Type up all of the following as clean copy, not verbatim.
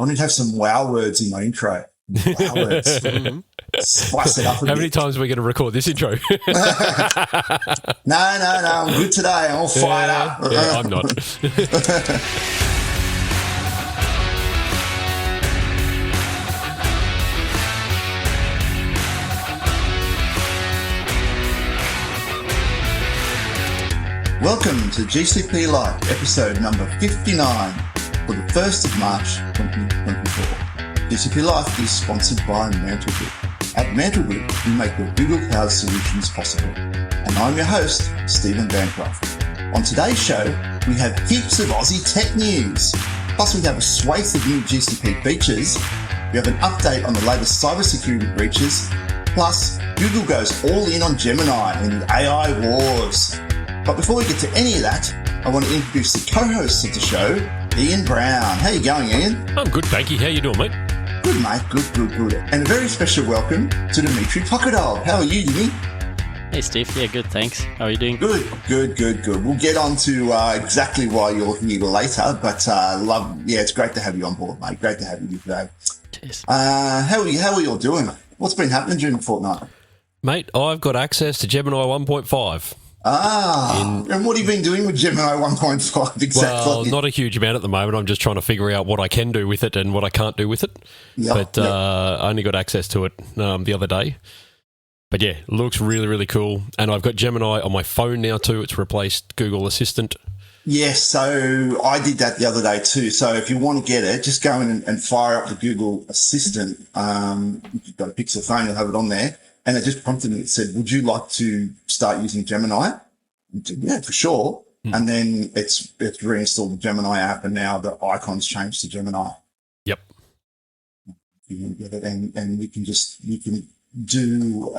want to have some wow words in my intro. Wow words. Spice it up a bit. How many times are we going to record this intro? No, I'm good today. I'm all fired up. Yeah, I'm not. Welcome to GCP Live, episode number 59 for the 1st of March 2024. GCP Live is sponsored by Mantle Group. At Mantle Group, we make your Google Cloud solutions possible. And I'm your host, Stephen Bancroft. On today's show, we have heaps of Aussie tech news. Plus, we have a swathe of new GCP features. We have an update on the latest cybersecurity breaches. Plus, Google goes all in on Gemini and the AI wars. But before we get to any of that, I want to introduce the co-hosts of the show, Ian Brown. How you going, Ian? I'm good, thank you. How you doing, mate? Good, mate. Good. And a very special welcome to Dimitri Pockadol. How are you, Jimmy? Hey, Steve. Yeah, good, thanks. How are you doing? Good. We'll get on to exactly why you're here later, but it's great to have you on board, mate. Great to have you today. Cheers. How are you all doing? What's been happening during the fortnight? Mate, I've got access to Gemini 1.5. And what have you been doing with Gemini 1.5 exactly? Well, not a huge amount at the moment. I'm just trying to figure out what I can do with it and what I can't do with it. I only got access to it the other day. But yeah, looks really, really cool. And I've got Gemini on my phone now too. It's replaced Google Assistant. Yes, so I did that the other day too. So if you want to get it, just go in and fire up the Google Assistant. If you've got a Pixel phone, you'll have it on there. And it just prompted me. It said, would you like to start using Gemini? Said, yeah, for sure. And then it's reinstalled the Gemini app, and now the icon's changed to Gemini. Yep. You can get it, and you can do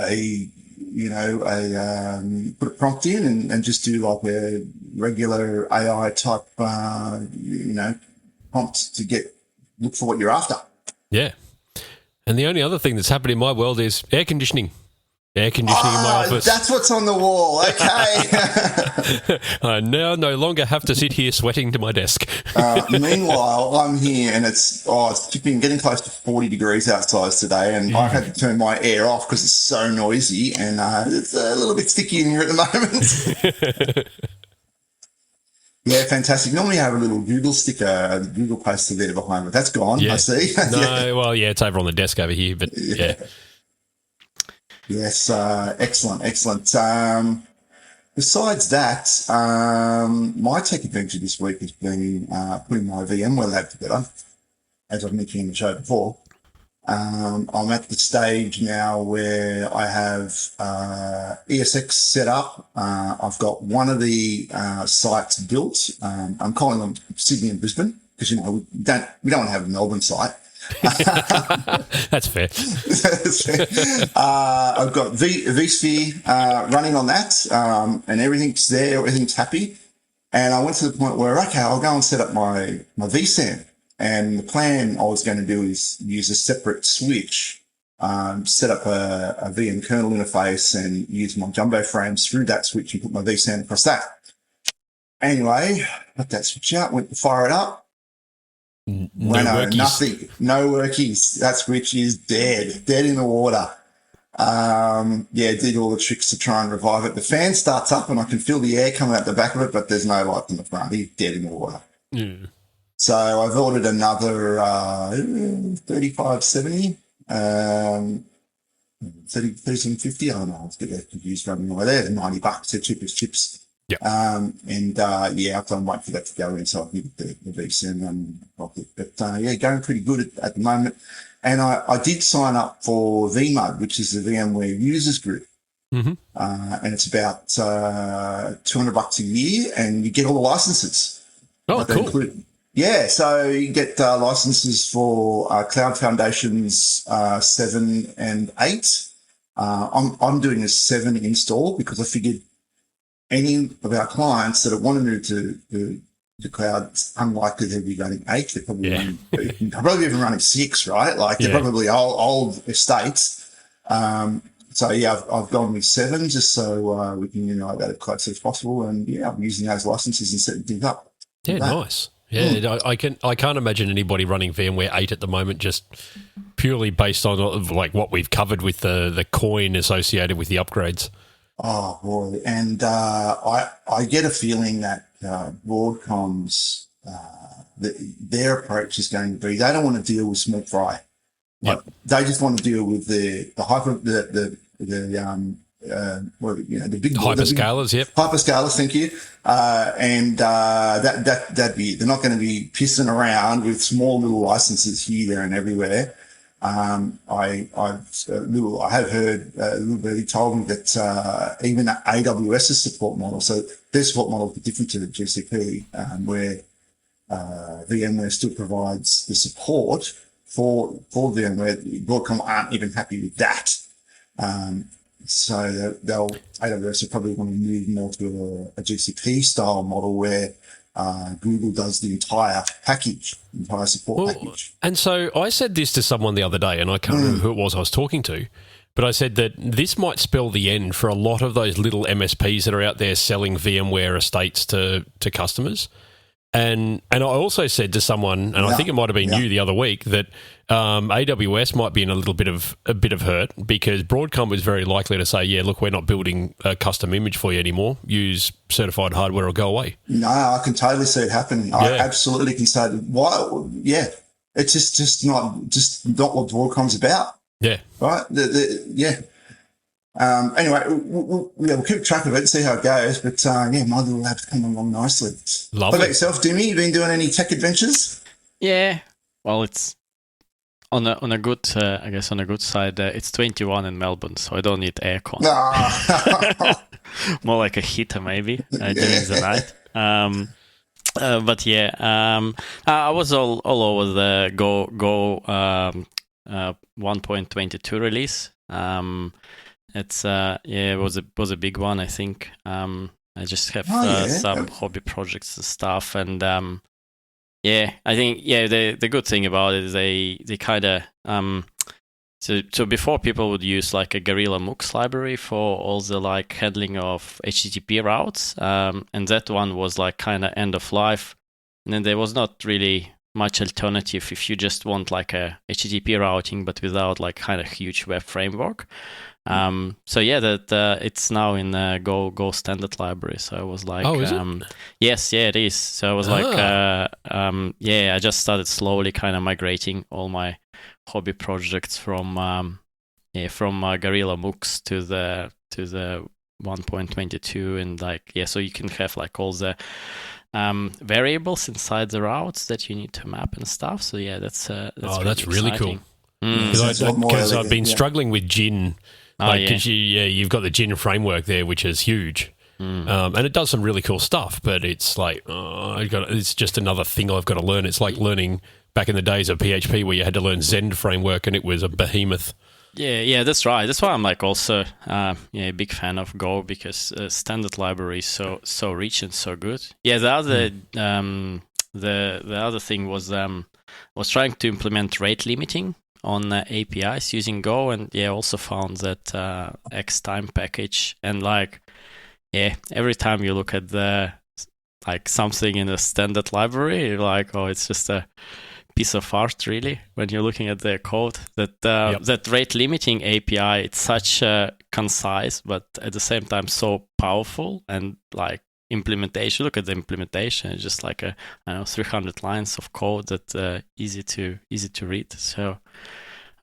put a prompt in and just do like a regular AI type, prompt to look for what you're after. Yeah. And the only other thing that's happened in my world is air conditioning. Air conditioning in my office. That's what's on the wall. Okay. I now no longer have to sit here sweating to my desk. Meanwhile, I'm here and it's been getting close to 40 degrees outside today, and I had to turn my air off because it's so noisy, and it's a little bit sticky in here at the moment. Yeah, fantastic. Normally I have a little Google sticker, the Google poster there behind me. That's gone, yeah. I see. No, well, yeah, it's over on the desk over here, but yeah. Yes, excellent. Besides that, my tech adventure this week has been putting my VMware lab together, as I've mentioned in the show before. I'm at the stage now where I have ESX set up. I've got one of the sites built. I'm calling them Sydney and Brisbane because we don't want to have a Melbourne site. That's fair. I've got vSphere running on that, and everything's there. Everything's happy. And I went to the point where I'll go and set up my vSAN. And the plan I was going to do is use a separate switch, set up a VM kernel interface and use my jumbo frames through that switch and put my vSAN across that. Anyway, got that switch out, went to fire it up. Nothing. No workies. That switch is dead in the water. Did all the tricks to try and revive it. The fan starts up and I can feel the air coming out the back of it, but there's no light in the front. He's dead in the water. Yeah. So I've ordered another 3570, 3750. I don't know. Let's get that confused running away there. $90. They're cheapest chips. Yeah. I've done wait for that to go in so I can get the VSM properly. But going pretty good at the moment. And I did sign up for VMUG, which is the VMware Users Group. Mm-hmm. And it's about $200 a year, and you get all the licenses. Oh, cool. So you get licenses for Cloud Foundations 7 and 8. I'm doing a 7 install because I figured any of our clients that want to move to the cloud, it's unlikely they'll be running 8. They're probably even running 6, right? Like they're probably old estates. I've gone with 7 just so we can unite that as close as possible. And I'm using those licenses and setting things up. Yeah, nice. Yeah, I can't imagine anybody running VMware 8 at the moment, just purely based on like what we've covered with the coin associated with the upgrades. Oh boy, and I get a feeling that Broadcom's their approach is going to be they don't want to deal with small fry. Yep. They just want to deal with the big hyperscalers. Yep, hyperscalers. Thank you. That'd be they're not going to be pissing around with small little licenses here, there, and everywhere. I have heard a little bit. He told me that even AWS's support model, so their support model is different to the GCP, where VMware still provides the support for VMware. Broadcom aren't even happy with that. So AWS will probably want to move more to a GCP style model where Google does the entire support package. And so I said this to someone the other day, and I can't remember who it was I was talking to, but I said that this might spell the end for a lot of those little MSPs that are out there selling VMware estates to customers. And I also said to someone, and I think it might have been you the other week, that AWS might be in a bit of hurt because Broadcom was very likely to say, yeah, look, we're not building a custom image for you anymore. Use certified hardware or go away. No, I can totally see it happening. Yeah. I absolutely can say that. Why? Yeah, it's just not what Broadcom's about. Yeah. Right. Anyway, we'll keep track of it and see how it goes. But my little lab's coming along nicely. Lovely. What about yourself, Dimmy? You been doing any tech adventures? Yeah. Well, it's on a good, I guess on a good side. It's 21 in Melbourne, so I don't need aircon. More like a heater maybe during the night. But yeah, I was all over the Go 1.22 release. It's it was a big one, I think. I just have some hobby projects and stuff, and I think the good thing about it is they kind of so before people would use like a Gorilla MUX library for all the like handling of HTTP routes, and that one was like kind of end of life, and then there was not really much alternative if you just want like a HTTP routing but without like kind of huge web framework. It's now in Go standard library. So I was like, is it? Yes, it is. So I was like, I just started slowly kind of migrating all my hobby projects from Gorilla MUX to the 1.22, and so you can have like all the variables inside the routes that you need to map and stuff. So that's really cool. Because I've been struggling with Gin. Because you've got the Gin framework there, which is huge, and it does some really cool stuff. But it's like it's just another thing I've got to learn. It's like learning back in the days of PHP where you had to learn Zend framework, and it was a behemoth. Yeah, that's right. That's why I'm like also a big fan of Go, because standard library is so rich and so good. Yeah, the other thing was trying to implement rate limiting on APIs using Go, and also found that Xtime package, and every time you look at the something in a standard library, you're like, oh, it's just a piece of art really when you're looking at their code. That rate limiting API, it's such concise but at the same time so powerful, and implementation, look at the implementation, it's just 300 lines of code that easy to read. So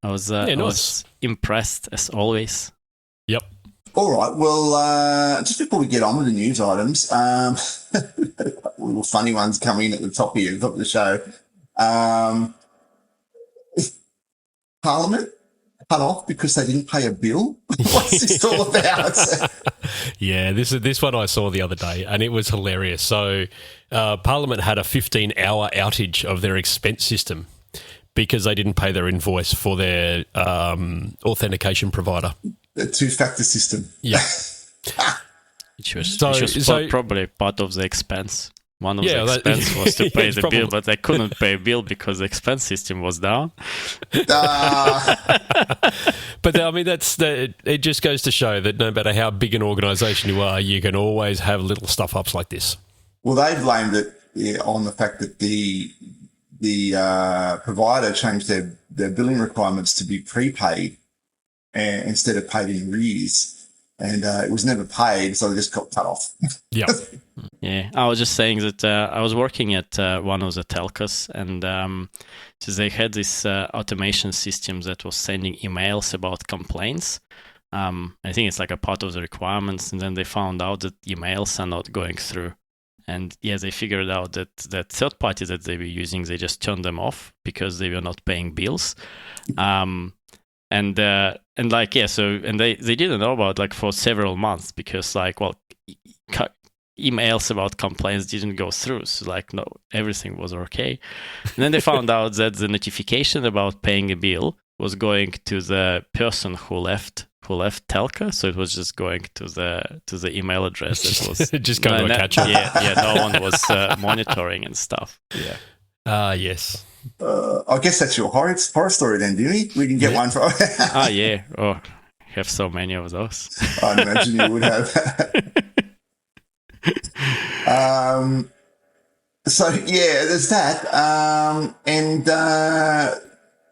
I was impressed as always. Yep. All right. Well, just before we get on with the news items, little funny ones coming at the top here, the top of the show. Parliament cut off because they didn't pay a bill. What's this all about? Yeah, this one I saw the other day, and it was hilarious. So Parliament had a 15-hour outage of their expense system because they didn't pay their invoice for their authentication provider. The two-factor system. Yeah. Which was probably part of the expense. One of the expense was to pay the bill, but they couldn't pay a bill because the expense system was down. But I mean, it just goes to show that no matter how big an organisation you are, you can always have little stuff-ups like this. Well, they blamed it. on the fact that the provider changed their billing requirements to be prepaid instead of paid in arrears, and it was never paid, so they just got cut off. Yeah. Yeah, I was just saying that I was working at one of the telcos, and so they had this automation system that was sending emails about complaints. I think it's like a part of the requirements, and then they found out that emails are not going through. And yeah, they figured out that that third party that they were using, they just turned them off because they were not paying bills. And like, yeah, so, and they didn't know about like for several months because like, well, emails about complaints didn't go through. So like, no, everything was okay. And then they found out that the notification about paying a bill was going to the person who left telco, so it was just going to the email address that was just going to a catch-up. Yeah, no one was monitoring and stuff. Yeah. Yes. I guess that's your horror story then, Jimmy. We can get one for. Yeah. Oh, have so many of those. I imagine you would have. So yeah, there's that, and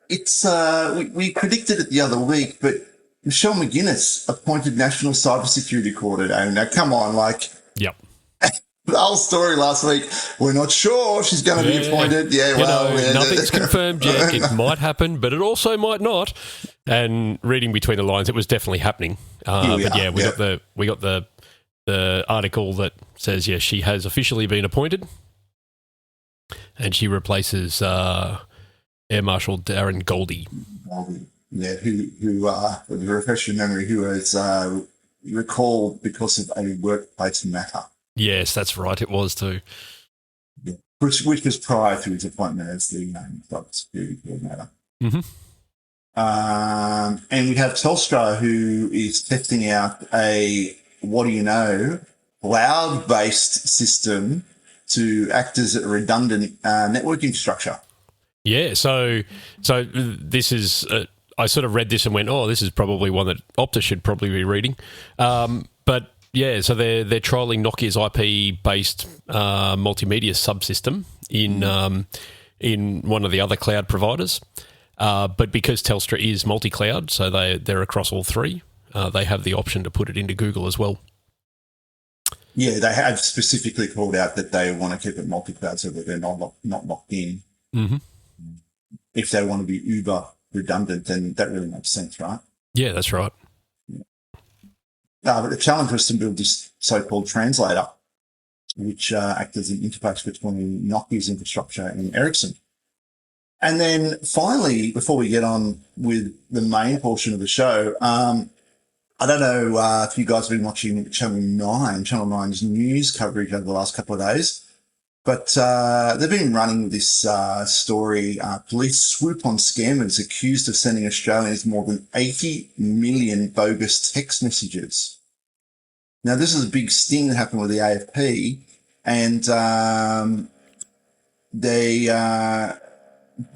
it's we predicted it the other week, but Michelle McGuinness appointed National Cybersecurity Coordinator. Now, come on, like, yep. The whole story last week, we're not sure she's going to be appointed. Yeah, nothing's confirmed yet. It might happen, but it also might not. And reading between the lines, it was definitely happening. We got the article that says, yes, she has officially been appointed, and she replaces Air Marshal Darren Goldie. Yeah, who with a refresh your memory, who was recalled because of a workplace matter. Yes, that's right. It was too. Yeah. Which was prior to his appointment as the cybersecurity coordinator. Mm-hmm. And we have Telstra, who is testing out a cloud-based system to act as a redundant network infrastructure. Yeah, so this is. I sort of read this and went, "Oh, this is probably one that Optus should probably be reading." But yeah, so they're trialling Nokia's IP-based multimedia subsystem in one of the other cloud providers. But because Telstra is multi-cloud, so they're across all three, they have the option to put it into Google as well. Yeah, they have specifically called out that they want to keep it multi-cloud so that they're not locked in. Mm-hmm. If they want to be uber redundant, then that really makes sense, right? Yeah, that's right. Yeah. But the challenge was to build this so-called translator, which acts as an interface between Nokia's infrastructure and Ericsson. And then finally, before we get on with the main portion of the show, I don't know if you guys have been watching Channel 9's news coverage over the last couple of days, but they've been running this story, police swoop on scammers accused of sending Australians more than 80 million bogus text messages. Now, this is a big sting that happened with the AFP, and they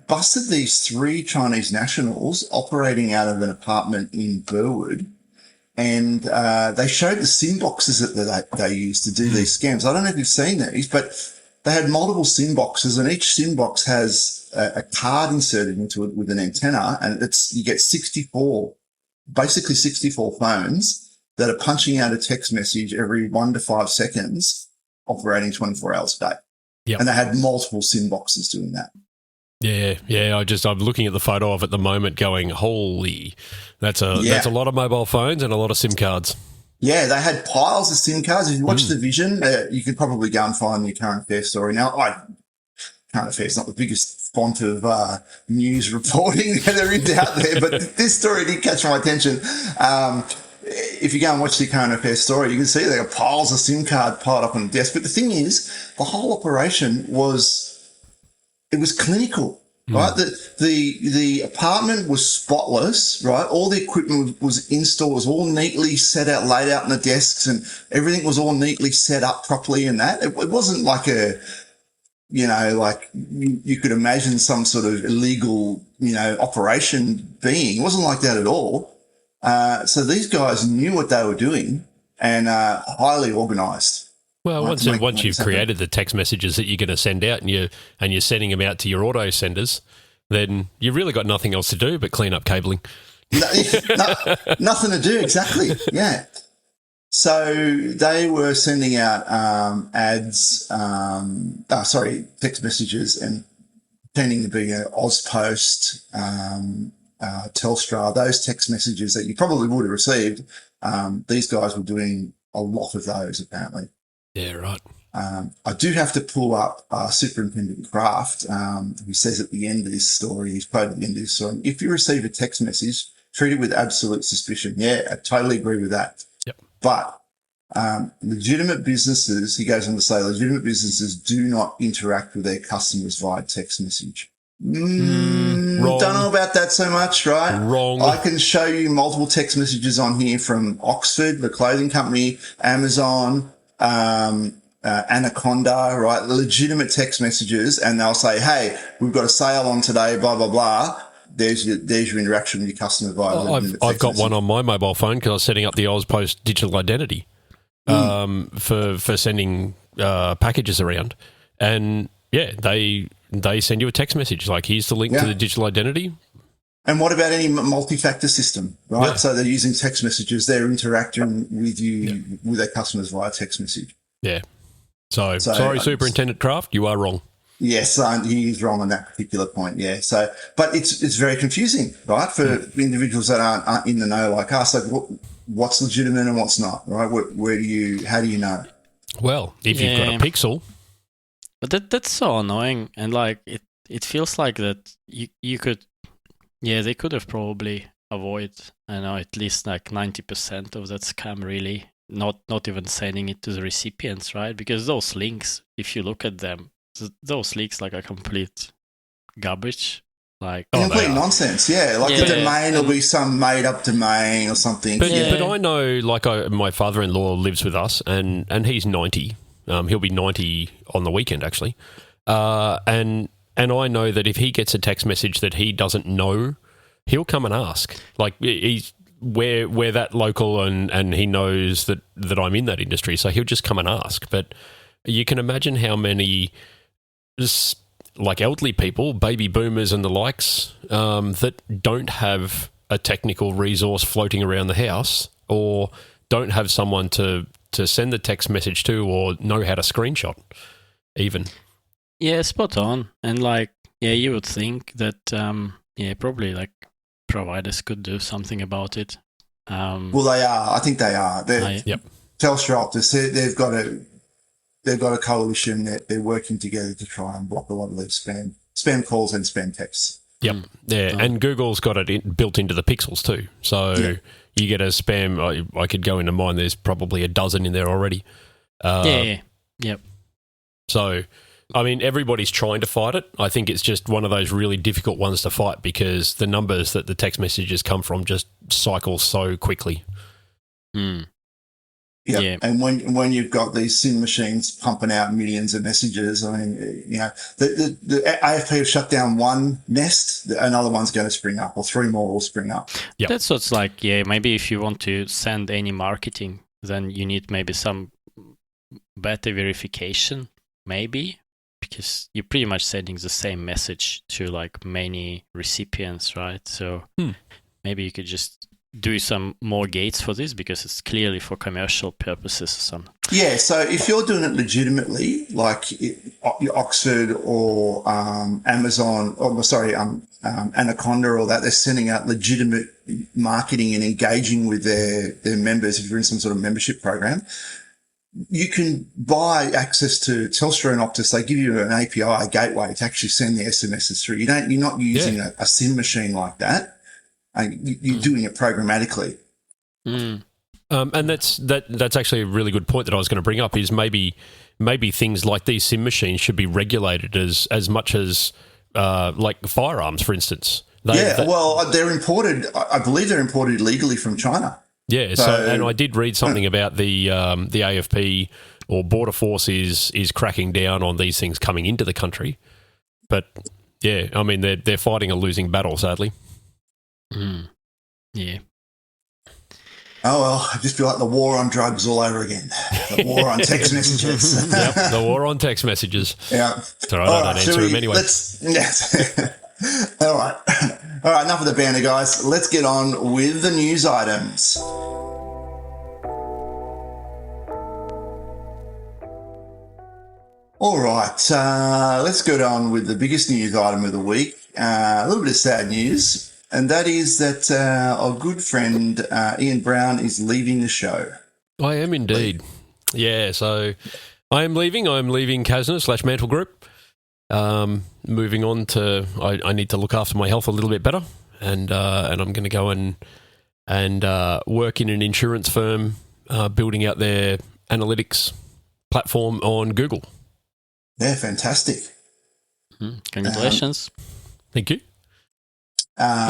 busted these 3 Chinese nationals operating out of an apartment in Burwood, and they showed the SIM boxes that they used to do these scams. I don't know if you've seen these, but they had multiple SIM boxes, and each SIM box has a card inserted into it with an antenna, and you get 64 phones that are punching out a text message every 1 to 5 seconds, operating 24 hours a day. Yep. And they had multiple SIM boxes doing that. Yeah. I'm looking at the photo of it at the moment, going, "Holy, that's a lot of mobile phones and a lot of SIM cards." Yeah, they had piles of SIM cards. If you watch the Vision, you could probably go and find the current affair story. Now, current affairs not the biggest font of news reporting there is out there, but this story did catch my attention. If you go and watch the current affairs story, you can see there are piles of SIM card piled up on the desk. But the thing is, the whole operation was clinical, right? The apartment was spotless, right? All the equipment was installed, was all neatly set out, laid out on the desks, and everything was all neatly set up properly. And that it wasn't like like you could imagine some sort of illegal, operation being. It wasn't like that at all. So these guys knew what they were doing and highly organised. Well, right, once you've created the text messages that you're going to send out, and you're sending them out to your auto senders, then you've really got nothing else to do but clean up cabling. Nothing to do, exactly. Yeah. So they were sending out text messages, and pretending to be Ozpost, Telstra, those text messages that you probably would have received. These guys were doing a lot of those, apparently. Yeah, right. I do have to pull up Superintendent Kraft, who says at the end of this story, he's quoted at the end of this story, if you receive a text message, treat it with absolute suspicion. Yeah, I totally agree with that. Yep. But legitimate businesses, he goes on to say, legitimate businesses do not interact with their customers via text message. Don't know about that so much, right? Wrong. I can show you multiple text messages on here from Oxford, the clothing company, Amazon, Anaconda, right? Legitimate text messages, and they'll say, "Hey, we've got a sale on today, blah blah blah." There's your interaction with your customer via. I've got one on my mobile phone because I was setting up the Ozpost digital identity for sending packages around, and yeah, they send you a text message like, "Here's the link to the digital identity." And what about any multi-factor system, right? Yeah. So they're using text messages. They're interacting with you, with their customers via text message. Yeah. So sorry, Superintendent Kraft, you are wrong. Yes, he's wrong on that particular point. Yeah. So, but it's very confusing, right, for individuals that aren't in the know like us. Like, what's legitimate and what's not, right? How do you know? Well, if you've got a Pixel, but that's so annoying, and like it feels like that you could. Yeah, they could have probably avoid, I know, at least like 90% of that scam, really, not even sending it to the recipients, right? Because those links, if you look at them, those links like are complete garbage. Like complete nonsense, yeah. Like the domain will be some made-up domain or something. But I know, like my father-in-law lives with us, and he's 90. He'll be 90 on the weekend, actually. And I know that if he gets a text message that he doesn't know, he'll come and ask. Like, we're that local, and he knows that I'm in that industry, so he'll just come and ask. But you can imagine how many, like, elderly people, baby boomers and the likes, that don't have a technical resource floating around the house, or don't have someone to send the text message to, or know how to screenshot even. Yeah, spot on. And like, yeah, you would think that, probably like providers could do something about it. Well, they are. I think they are. Yep. Telstra Optus, they've got a coalition that they're working together to try and block a lot of these spam calls and spam texts. Yep. Yeah, and Google's got it built into the Pixels too. So you get a spam. I could go into mine. There's probably a dozen in there already. Yep. So, I mean, everybody's trying to fight it. I think it's just one of those really difficult ones to fight because the numbers that the text messages come from just cycle so quickly. Yeah, and when you've got these SIM machines pumping out millions of messages, I mean, you know, the AFP have shut down one nest, another one's going to spring up, or three more will spring up. Yep. That's what's like. Yeah, maybe if you want to send any marketing, then you need maybe some better verification, maybe. Because you're pretty much sending the same message to like many recipients, right? So maybe you could just do some more gates for this because it's clearly for commercial purposes or something. Yeah, so if you're doing it legitimately, like Oxford or Amazon, Anaconda or that, they're sending out legitimate marketing and engaging with their members. If you're in some sort of membership program, you can buy access to Telstra and Optus. They give you an API, a gateway to actually send the SMSs through. You're not using a SIM machine like that. You're doing it programmatically. And that's actually a really good point that I was going to bring up is maybe things like these SIM machines should be regulated as much as like firearms, for instance. They're imported. I believe they're imported illegally from China. Yeah, so and I did read something about the AFP or Border Force is cracking down on these things coming into the country. But yeah, I mean they're fighting a losing battle, sadly. Yeah. Oh, well, I just feel like the war on drugs all over again. The war on text messages. Yep, the war on text messages. Yeah. It's all right, I don't answer them anyway. All right. All right, enough of the banter, guys. Let's get on with the news items. All right, let's go on with the biggest news item of the week. A little bit of sad news. And that is that our good friend Ian Brown is leaving the show. I am indeed. Yeah, so I am leaving. I'm leaving Casner / Mantle Group. Moving on to, I need to look after my health a little bit better, and I'm going to go and work in an insurance firm, building out their analytics platform on Google. Yeah, fantastic. Congratulations. Thank you.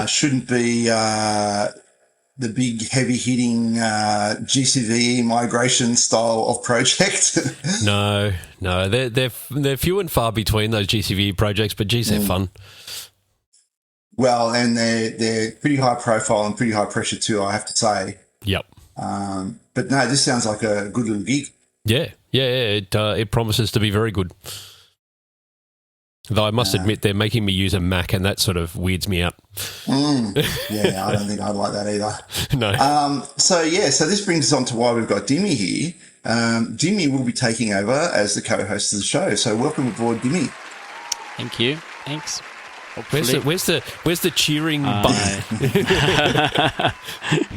Shouldn't be the big heavy-hitting GCVE migration style of project. No, they're few and far between those GCVE projects, but geez, they're fun. Well, and they're pretty high profile and pretty high pressure too, I have to say. Yep. But no, this sounds like a good little gig. Yeah. It promises to be very good. Though I must admit, they're making me use a Mac, and that sort of weirds me out. Yeah, I don't think I'd like that either. No. So this brings us on to why we've got Dimmy here. Dimmy will be taking over as the co-host of the show. So welcome aboard, Dimmy. Thank you. Thanks. Where's the cheering button?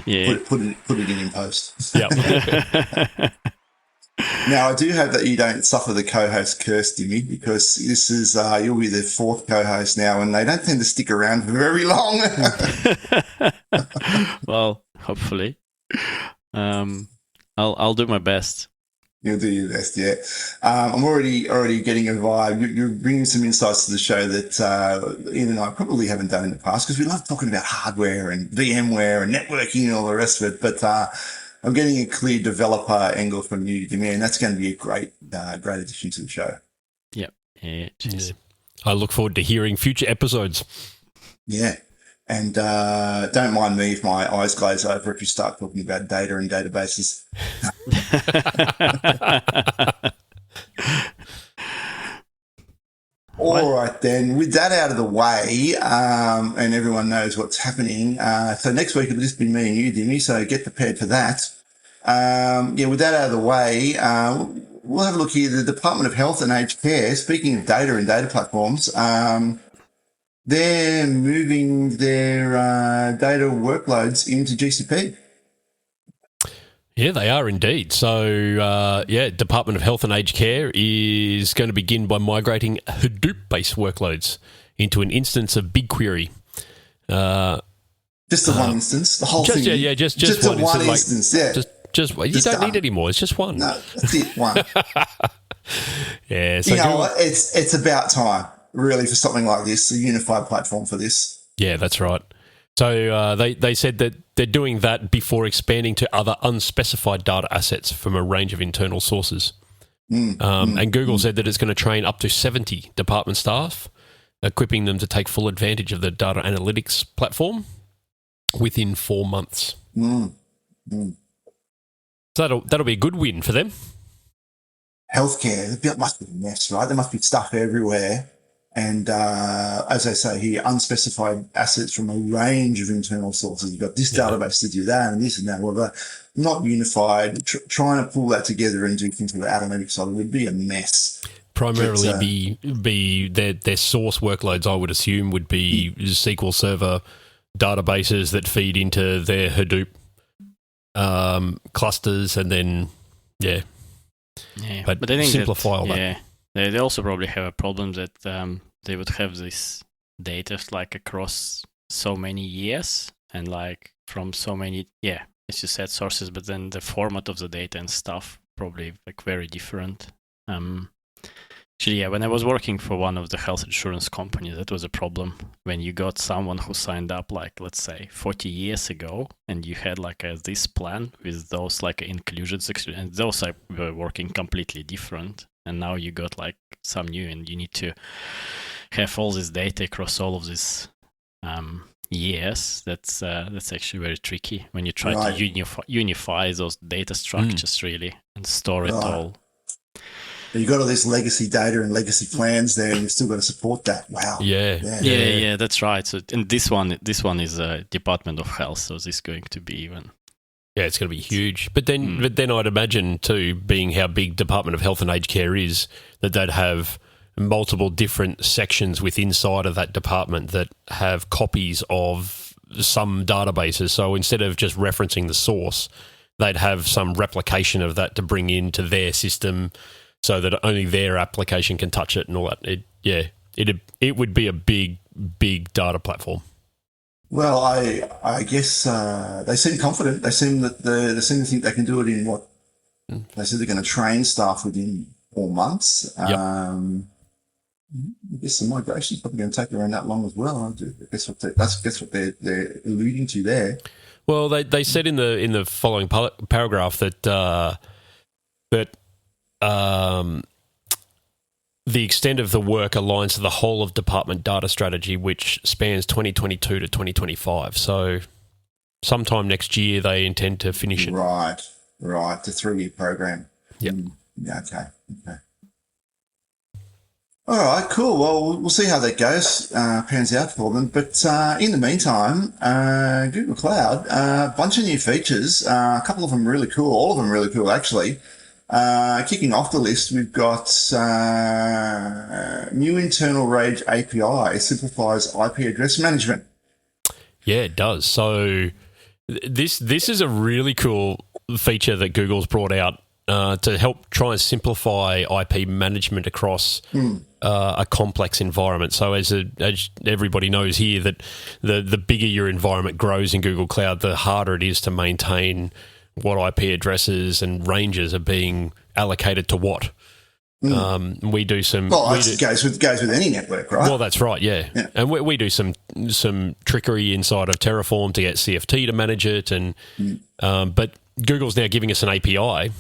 Yeah. Put it in post. Yep. Now, I do hope that you don't suffer the co-host curse, Dimmy, because this is you'll be the fourth co-host now, and they don't tend to stick around for very long. Well, hopefully, I'll do my best. You'll do your best, yeah. I'm already getting a vibe. You're bringing some insights to the show that Ian and I probably haven't done in the past, because we love talking about hardware and VMware and networking and all the rest of it, but I'm getting a clear developer angle from you, Dimmy, and that's going to be a great addition to the show. Yep. Yeah. Cheers. I look forward to hearing future episodes. Yeah. And don't mind me if my eyes glaze over if you start talking about data and databases. All right, then. With that out of the way, and everyone knows what's happening, so next week it'll just be me and you, Dimmy, so get prepared for that. With that out of the way, we'll have a look here. The Department of Health and Aged Care, speaking of data and data platforms, they're moving their data workloads into GCP. Yeah, they are indeed. So, Department of Health and Aged Care is going to begin by migrating Hadoop-based workloads into an instance of BigQuery. Just the one instance, the whole thing. Yeah, just one instance. You don't need any more. It's just one. No, that's it. One. Yeah. So it's about time, really, for something like this, a unified platform for this. Yeah, that's right. So they said that they're doing that before expanding to other unspecified data assets from a range of internal sources. And Google said that it's going to train up to 70 department staff, equipping them to take full advantage of the data analytics platform within 4 months. So that'll be a good win for them. Healthcare, it must be a mess, right? There must be stuff everywhere. And as I say here, unspecified assets from a range of internal sources. You've got this database to do that and this and that, whatever. Not unified. Trying to pull that together and do things with the analytics side would be a mess. Primarily be their source workloads, I would assume, would be SQL Server databases that feed into their Hadoop clusters, and then, But I think simplify all that. Yeah. They also probably have a problem that they would have this data like across so many years and like from so many, as you said, sources, but then the format of the data and stuff probably like very different. Actually, when I was working for one of the health insurance companies, that was a problem when you got someone who signed up like, let's say 40 years ago, and you had like this plan with those like inclusions, and those were working completely different. And now you got like some new, and you need to have all this data across all of these Yes, that's actually very tricky when you try to unify those data structures really and store it all. You've got all this legacy data and legacy plans there, and you've still got to support that. Wow. Yeah, that's right. So, and this one is Department of Health, so this is going to be even. Yeah, it's going to be huge. But then I'd imagine too, being how big Department of Health and Aged Care is, that they'd have multiple different sections inside of that department that have copies of some databases. So instead of just referencing the source, they'd have some replication of that to bring into their system, so that only their application can touch it and all that. It would be a big data platform. Well, I guess they seem confident. They seem to think they can do it in what they said they're going to train staff within 4 months. Yep. I guess the migration is probably going to take around that long as well. I guess what they're alluding to there. Well, they said in the following paragraph that the extent of the work aligns to the whole of department data strategy, which spans 2022 to 2025. So sometime next year they intend to finish it. Right. The 3-year program. Yep. Okay. All right, cool. Well, we'll see how that goes, pans out for them. But in the meantime, Google Cloud, a bunch of new features, a couple of them really cool, all of them really cool, actually. Kicking off the list, we've got new internal range API. It simplifies IP address management. Yeah, it does. So this is a really cool feature that Google's brought out to help try and simplify IP management across a complex environment. So as everybody knows here, that the bigger your environment grows in Google Cloud, the harder it is to maintain what IP addresses and ranges are being allocated to what. We do some... Well, that goes with any network, right? Well, that's right, yeah. And we do some trickery inside of Terraform to get CFT to manage it. But Google's now giving us an API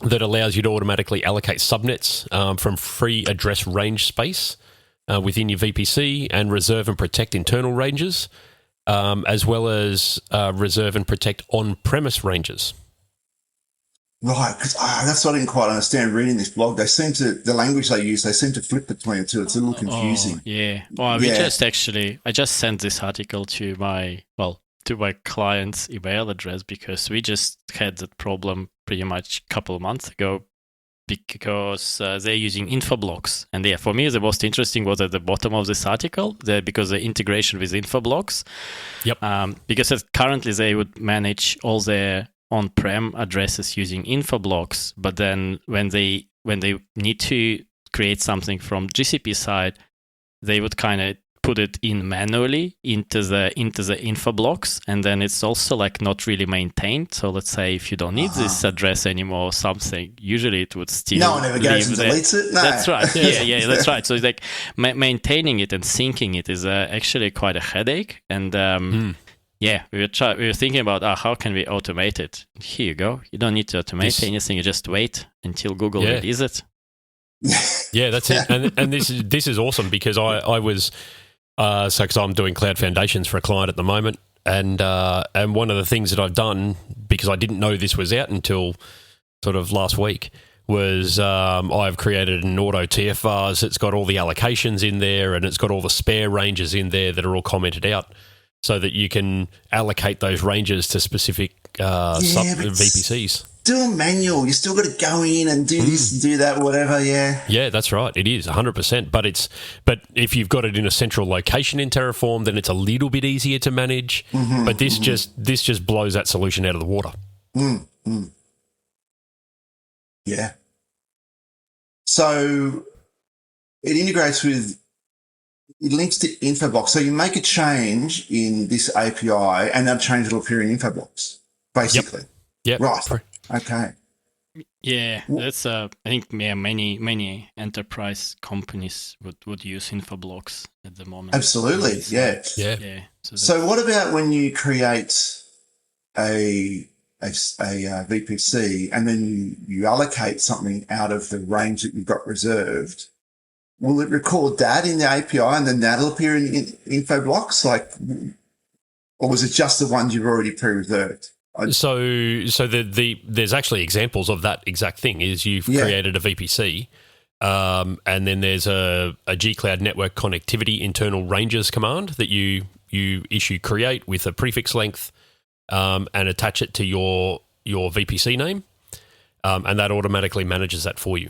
that allows you to automatically allocate subnets from free address range space within your VPC and reserve and protect internal ranges, as well as reserve and protect on-premise ranges. Right, because that's what I didn't quite understand reading this blog. The language they use, they seem to flip between the two. It's a little confusing. Well, I just sent this article to my client's email address because we just had that problem pretty much a couple of months ago because they're using Infoblocks. And for me, the most interesting was at the bottom of this article because the integration with Infoblocks. Yep. Because currently they would manage all their on-prem addresses using Infoblocks, but then when they need to create something from GCP side, they would kind of put it in manually into the Infoblocks, and then it's also like not really maintained. So let's say if you don't need this address anymore or something, usually it would still no one ever goes and deletes it. No. That's right. Yeah, that's right. So it's like maintaining it and syncing it is actually quite a headache. And we were thinking about how can we automate it. Here you go. You don't need to automate anything. You just wait until Google releases it. Yeah, that's it. And this is awesome because I was. Because I'm doing cloud foundations for a client at the moment, and one of the things that I've done, because I didn't know this was out until sort of last week, was I've created an auto TFVARs that's got all the allocations in there, and it's got all the spare ranges in there that are all commented out, so that you can allocate those ranges to specific VPCs. Still manual. You still got to go in and do this and do that, whatever. Yeah. Yeah, that's right. It is 100%. But if you've got it in a central location in Terraform, then it's a little bit easier to manage. But this just blows that solution out of the water. Yeah. So it integrates with. It links to Infoblocks. So you make a change in this API, and that change will appear in Infoblocks, basically. Yep. Right. Okay. Yeah, that's I think many enterprise companies would use Infoblocks at the moment. Absolutely, yeah. So what about when you create a VPC and then you allocate something out of the range that you've got reserved? will it record that in the API and then that'll appear in info blocks? Or was it just the ones you've already pre-reserved? So there's actually examples of that exact thing. Is you've created a VPC, and then there's a G-Cloud network connectivity internal ranges command that you issue create with a prefix length, and attach it to your VPC name, and that automatically manages that for you.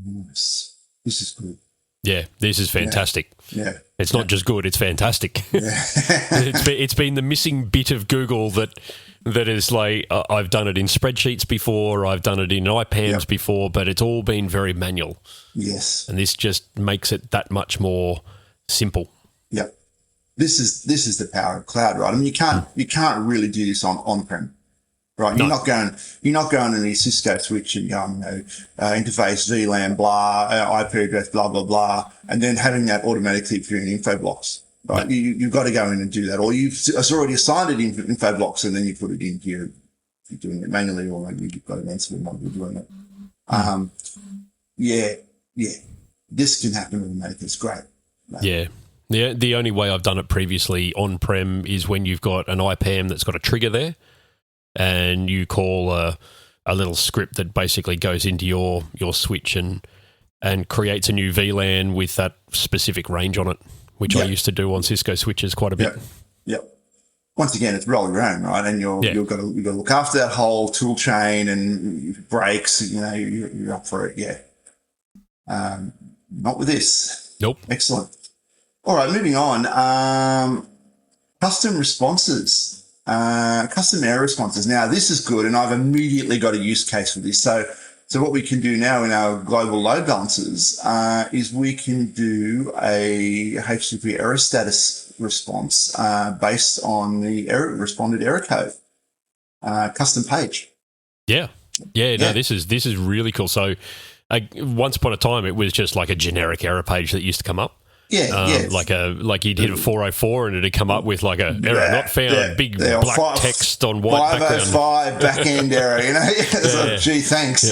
Nice. This is good. Yeah, this is fantastic. Yeah. It's not just good, it's fantastic. Yeah. it's been the missing bit of Google that is like, I've done it in spreadsheets before, I've done it in IPAMs before, but it's all been very manual. Yes. And this just makes it that much more simple. Yep. This is the power of cloud, right? I mean, you can't really do this on-prem. Right, you're not going to the Cisco switch and going, interface VLAN, blah, IP address, blah, blah, blah, and then having that automatically appear in info blocks, right? You've got to go in and do that, or it's already assigned it in info blocks and then you put it in here. If you're doing it manually, or maybe you've got an answer while you're doing it. This can happen automatically. It's great. Yeah. The only way I've done it previously on-prem is when you've got an IPAM that's got a trigger there, and you call a little script that basically goes into your switch and creates a new VLAN with that specific range on it, which I used to do on Cisco switches quite a bit. Yep. Once again, it's roll your own, right? And you've got to look after that whole tool chain, and if it breaks, you're up for it. Yeah. Not with this. Nope. Excellent. All right, moving on. Custom responses. Custom error responses. Now, this is good, and I've immediately got a use case for this. So what we can do now in our global load balancers is we can do a HTTP error status response based on the responded error code, custom page. Yeah. No, this is really cool. So once upon a time, it was just like a generic error page that used to come up. Like you'd hit a 404 and it'd come up with like a error not found, big black text on white background. 505 back end error, Yeah. Gee, thanks.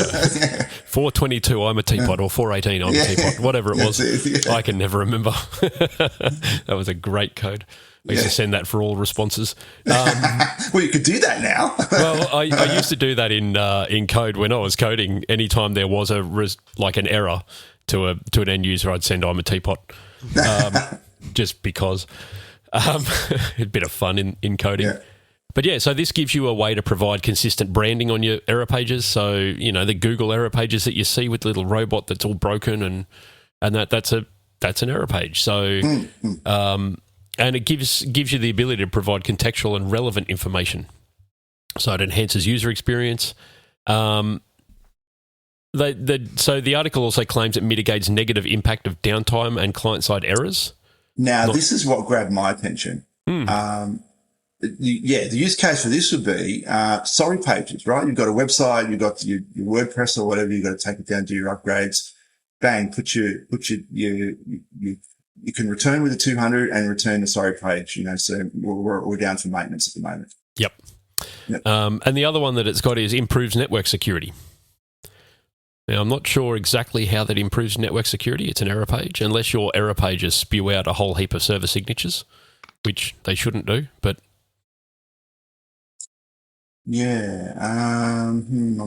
422 I'm a teapot, or 418 I'm a teapot, whatever it was. I can never remember. That was a great code. I used to send that for all responses. Well, you could do that now. Well, I used to do that in code when I was coding. Anytime there was an error to an end user, I'd send I'm a teapot. Just because a bit of fun in coding. But so this gives you a way to provide consistent branding on your error pages. So the Google error pages that you see with the little robot that's all broken and that's an error page. So and it gives you the ability to provide contextual and relevant information. So it enhances user experience. So the article also claims it mitigates negative impact of downtime and client-side errors. Now, this is what grabbed my attention. The use case for this would be sorry pages, right? You've got a website, you've got your WordPress or whatever, you've got to take it down, do your upgrades. Bang, you can return with a 200 and return the sorry page. So we're down for maintenance at the moment. Yep. And the other one that it's got is improves network security. Now, I'm not sure exactly how that improves network security. It's an error page, unless your error pages spew out a whole heap of server signatures, which they shouldn't do, but... I'm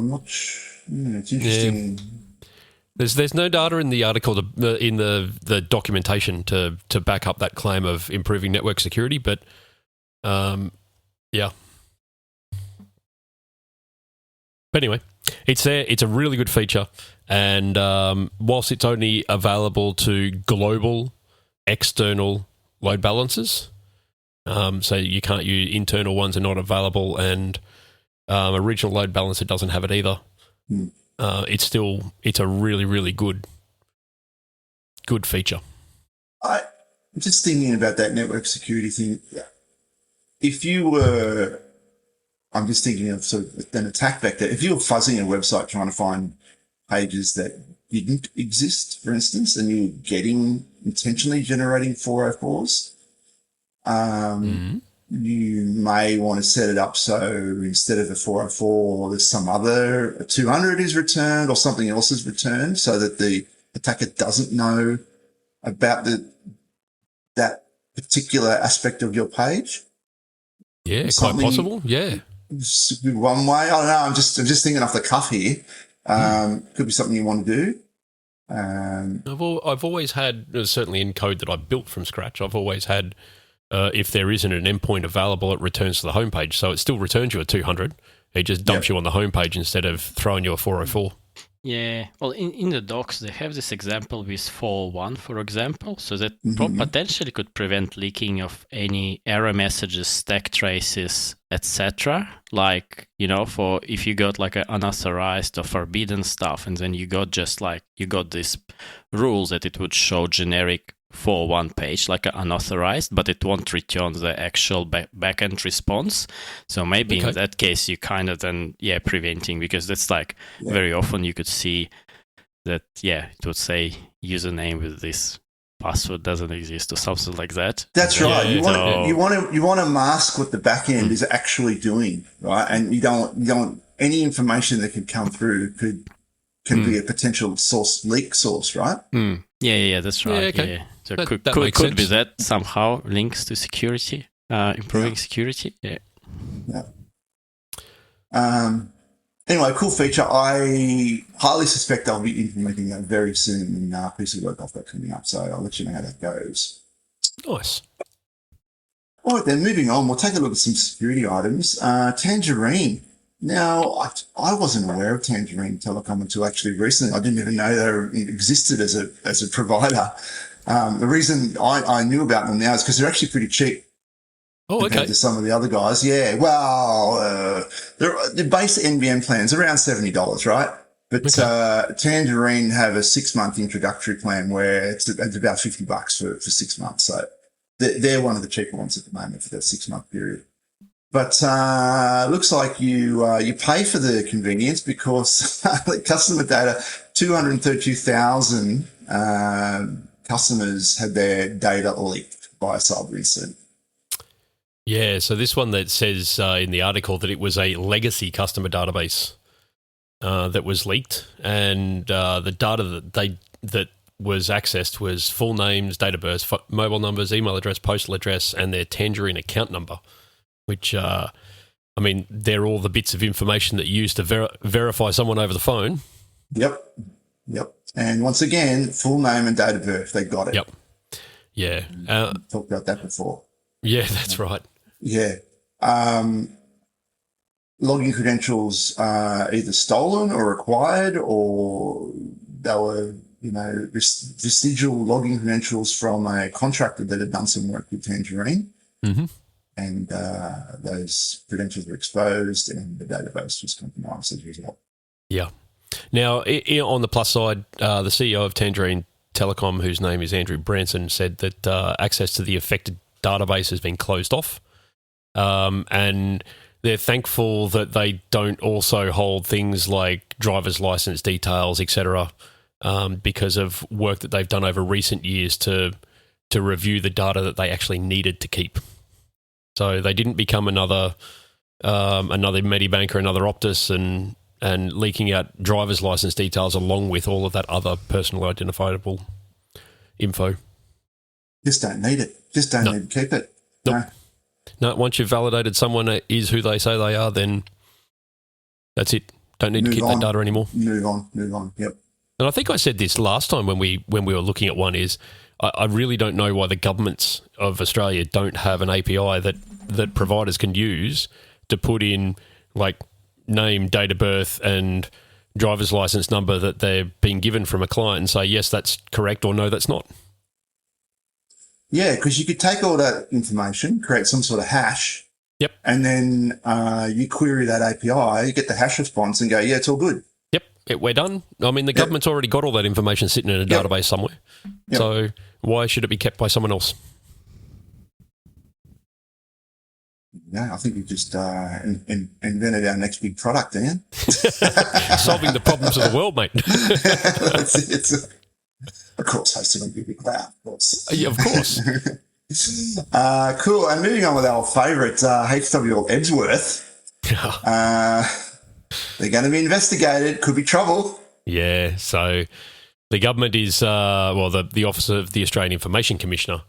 not sure. It's interesting. There's no data in the article, in the documentation to back up that claim of improving network security, but yeah. But anyway, it's there. It's a really good feature, and whilst it's only available to global external load balancers, so you can't use internal ones are not available, and original load balancer doesn't have it either. It's a really, really good feature. I'm just thinking about that network security thing. If you were, I'm just thinking of sort of an attack vector. If you were fuzzing a website trying to find pages that didn't exist, for instance, and you were intentionally generating 404s, you may want to set it up so instead of a 404, there's some other 200 is returned or something else is returned, so that the attacker doesn't know about that particular aspect of your page. Yeah, quite possible. Yeah. One way. I don't know. I'm just thinking off the cuff here. Could be something you want to do. I've always had, certainly in code that I built from scratch, I've always had, if there isn't an endpoint available, it returns to the homepage. So it still returns you a 200. It just dumps you on the homepage instead of throwing you a 404. Yeah, well, in the docs, they have this example with 401, for example, so that potentially could prevent leaking of any error messages, stack traces, etc. Like, for if you got like an unauthorized or forbidden stuff, and then you got these rules that it would show generic 401 page, like an unauthorized, but it won't return the actual backend response. So maybe in that case, you kind of then, preventing, because that's like very often you could see that, it would say username with this password doesn't exist or something like that. That's right. You want to mask what the backend is actually doing, right? And you don't want any information that can come through can be a potential leak source, right? Yeah, that's right. Yeah, okay. Yeah. So that could be that somehow links to security, improving security. Yeah. Anyway, cool feature. I highly suspect I'll be implementing that very soon in a piece of work I've got coming up. So I'll let you know how that goes. Nice. All right, then moving on, we'll take a look at some security items. Tangerine. Now, I wasn't aware of Tangerine Telecom until actually recently. I didn't even know they existed as a provider. The reason I knew about them now is because they're actually pretty cheap. Compared to some of the other guys. Yeah, well, their base NBN plans around $70, right? But Tangerine have a 6-month introductory plan where it's about $50 for 6 months. So they're one of the cheaper ones at the moment for that 6-month period. But looks like you pay for the convenience because customer data, 232,000 customers had their data leaked by a cyber incident. Yeah, so this one that says in the article that it was a legacy customer database that was leaked, and the data that was accessed was full names, date of birth, mobile numbers, email address, postal address, and their Tangerine account number, which, they're all the bits of information that you use to verify someone over the phone. Yep. And once again, full name and date of birth, they got it. Yep. Yeah. Talked about that before. Yeah, that's right. Yeah. Login credentials either stolen or acquired, or they were, residual login credentials from a contractor that had done some work with Tangerine. Mm-hmm. And those credentials were exposed and the database was compromised as a result. Yeah. Now, on the plus side, the CEO of Tangerine Telecom, whose name is Andrew Branson, said that access to the affected database has been closed off. And they're thankful that they don't also hold things like driver's license details, etc., because of work that they've done over recent years to review the data that they actually needed to keep. So they didn't become another Medibank or another Optus and leaking out driver's license details along with all of that other personal identifiable info. Just don't need it. Just don't need to keep it. Nope. No, once you've validated someone is who they say they are, then that's it. Don't need to keep that data anymore. Move on. Yep. And I think I said this last time when we were looking at one is I really don't know why the governments of Australia don't have an API that providers can use to put in like name, date of birth and driver's license number that they're being given from a client and say, yes, that's correct, or no, that's not. Yeah, because you could take all that information, create some sort of hash. Yep. And then you query that API, you get the hash response and go, yeah, it's all good. Yep, we're done. I mean, the government's already got all that information sitting in a database somewhere. Yep. So why should it be kept by someone else? Yeah, I think we've just invented our next big product, Dan. Solving the problems of the world, mate. it's of course, hosted on Google Cloud, of course. Yeah, of course. Cool. And moving on with our favourite, HWL Ebsworth. They're going to be investigated. Could be trouble. Yeah. So The government is, the Office of the Australian Information Commissioner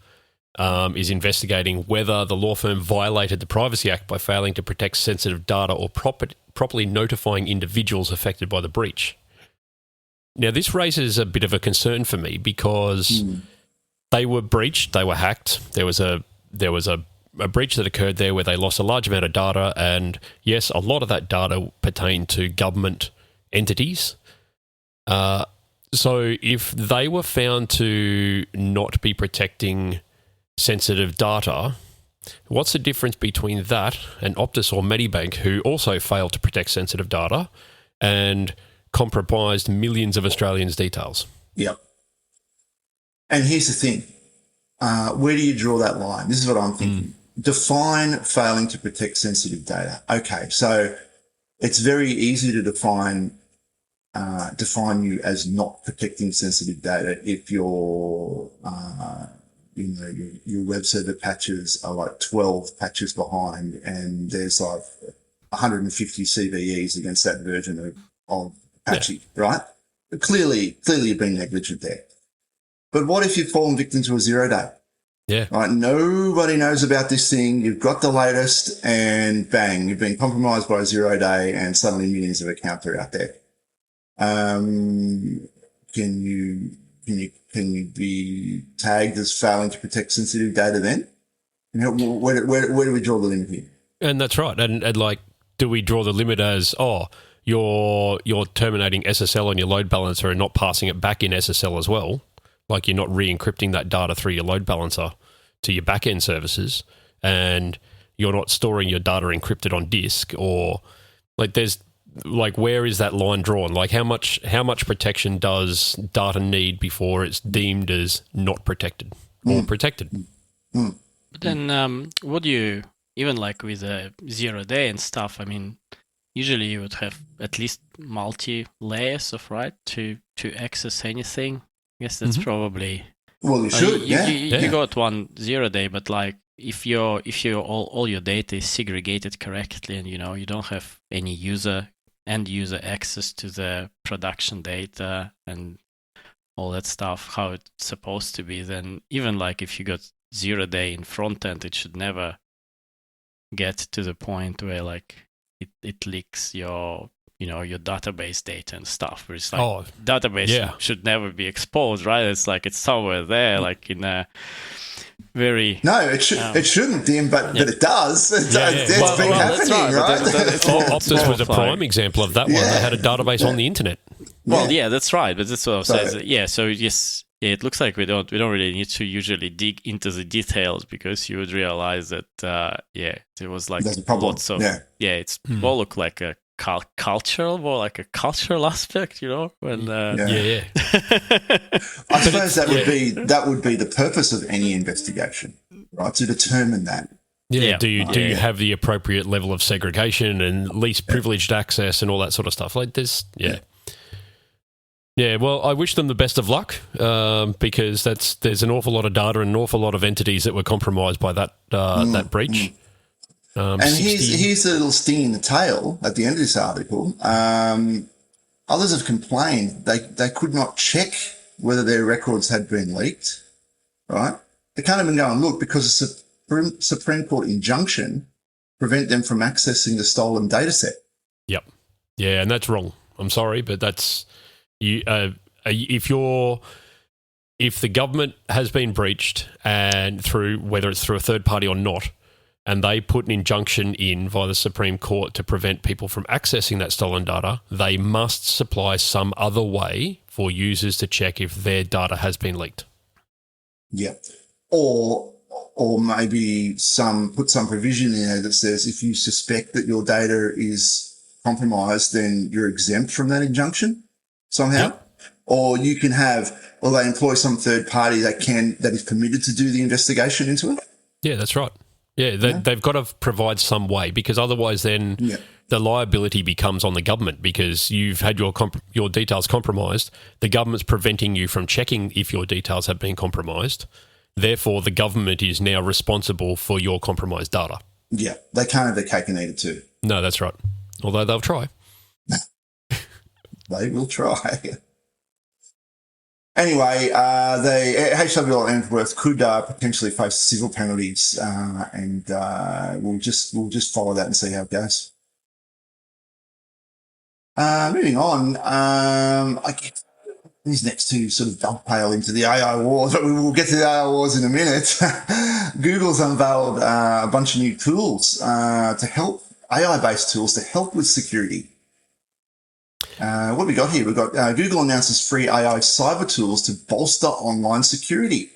is investigating whether the law firm violated the Privacy Act by failing to protect sensitive data or properly notifying individuals affected by the breach. Now, this raises a bit of a concern for me because they were breached, they were hacked. There was a breach that occurred there where they lost a large amount of data, and yes, a lot of that data pertained to government entities. So if they were found to not be protecting sensitive data, what's the difference between that and Optus or Medibank, who also failed to protect sensitive data and compromised millions of Australians' details? Yep. And here's the thing. Where do you draw that line? This is what I'm thinking. Define failing to protect sensitive data. Okay, so it's very easy to define you as not protecting sensitive data if your web server patches are like 12 patches behind and there's like 150 CVEs against that version of Apache, right? But clearly you've been negligent there. But what if you've fallen victim to a 0-day? Yeah. Right. Nobody knows about this thing. You've got the latest and bang, you've been compromised by a 0-day and suddenly millions of accounts are out there. Can you be tagged as failing to protect sensitive data then? Where do we draw the limit here? And that's right. And like, do we draw the limit as, you're terminating SSL on your load balancer and not passing it back in SSL as well? Like you're not re-encrypting that data through your load balancer to your back-end services, and you're not storing your data encrypted on disk, or like there's like, where is that line drawn? Like how much protection does data need before it's deemed as not protected or protected? But then what do you, even like with a 0-day and stuff, I mean, usually you would have at least multi-layers of to access anything. I guess that's probably. Well, you should. You got one 0-day, but like if your all your data is segregated correctly, and you don't have any end user access to the production data and all that stuff, how it's supposed to be, then even like if you got 0-day in front end, it should never get to the point where like it leaks your database data and stuff, where it's like database should never be exposed, right? It's like it's somewhere there, like in a very it shouldn't, Dim, but it does. It's been happening, right? Optus was a prime example of that one. They had a database on the internet. Well, that's right, but that's what I said. Yeah, so yes, it looks like we don't really need to usually dig into the details, because you would realize that there was like lots of it's more look like a more like a cultural aspect, when I suppose that would be the purpose of any investigation, right? To determine that. Do you have the appropriate level of segregation and least privileged access and all that sort of stuff? Like this, well, I wish them the best of luck, because there's an awful lot of data and an awful lot of entities that were compromised by that breach. And here's a little sting in the tail at the end of this article. Others have complained they could not check whether their records had been leaked, right? They can't even go and look because a Supreme Court injunction prevent them from accessing the stolen data set. Yep. Yeah, and that's wrong. I'm sorry, but that's if the government has been breached, and whether it's through a third party or not, and they put an injunction in via the Supreme Court to prevent people from accessing that stolen data, they must supply some other way for users to check if their data has been leaked. Yeah. Or maybe put some provision in there that says if you suspect that your data is compromised, then you're exempt from that injunction somehow. Yep. Or you can they employ some third party that is permitted to do the investigation into it. Yeah, that's right. Yeah, they've got to provide some way, because otherwise then the liability becomes on the government, because you've had your details compromised. The government's preventing you from checking if your details have been compromised. Therefore, the government is now responsible for your compromised data. Yeah, they can't have their cake and eat it too. No, that's right. Although they'll try. They will try. Anyway, the HWL Ebsworth could potentially face civil penalties, and we'll just follow that and see how it goes. Moving on, I guess these next two sort of dovetail into the AI wars, but we will get to the AI wars in a minute. Google's unveiled a bunch of new tools to help, AI-based tools to help with security. What have we got here? We've got Google announces free AI cyber tools to bolster online security.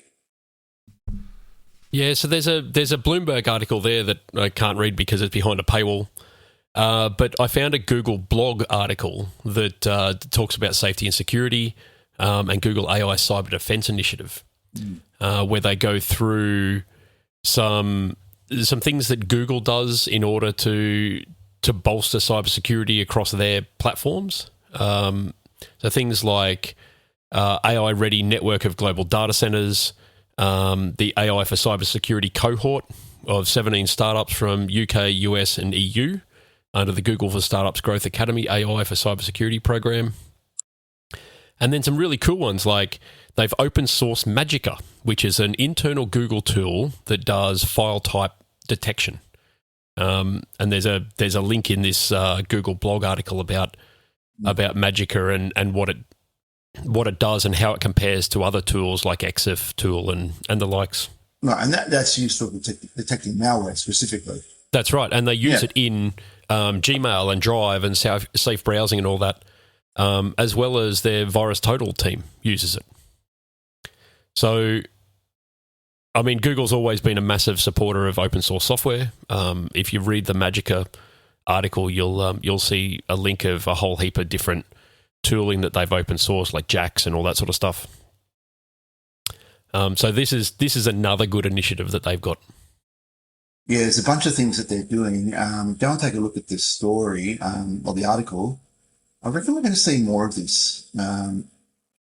Yeah, so there's a Bloomberg article there that I can't read because it's behind a paywall. But I found a Google blog article that talks about safety and security and Google AI Cyber Defense Initiative, where they go through some things that Google does in order to bolster cybersecurity across their platforms. So things like AI-ready network of global data centers, the AI for cybersecurity cohort of 17 startups from UK, US, and EU under the Google for Startups Growth Academy AI for Cybersecurity program. And then some really cool ones like they've open sourced Magica, which is an internal Google tool that does file type detection. And there's a link in this Google blog article about Magica and what it does and how it compares to other tools like EXIF tool and the likes. Right, and that's used for detecting malware specifically. That's right, and they use it in Gmail and Drive and safe browsing and all that, as well as their Virus Total team uses it. So, I mean, Google's always been a massive supporter of open source software. If you read the Magica article, you'll see a link of a whole heap of different tooling that they've open sourced, like JAX and all that sort of stuff. So this is another good initiative that they've got. Yeah, there's a bunch of things that they're doing. Go and take a look at this story or the article. I reckon we're going to see more of this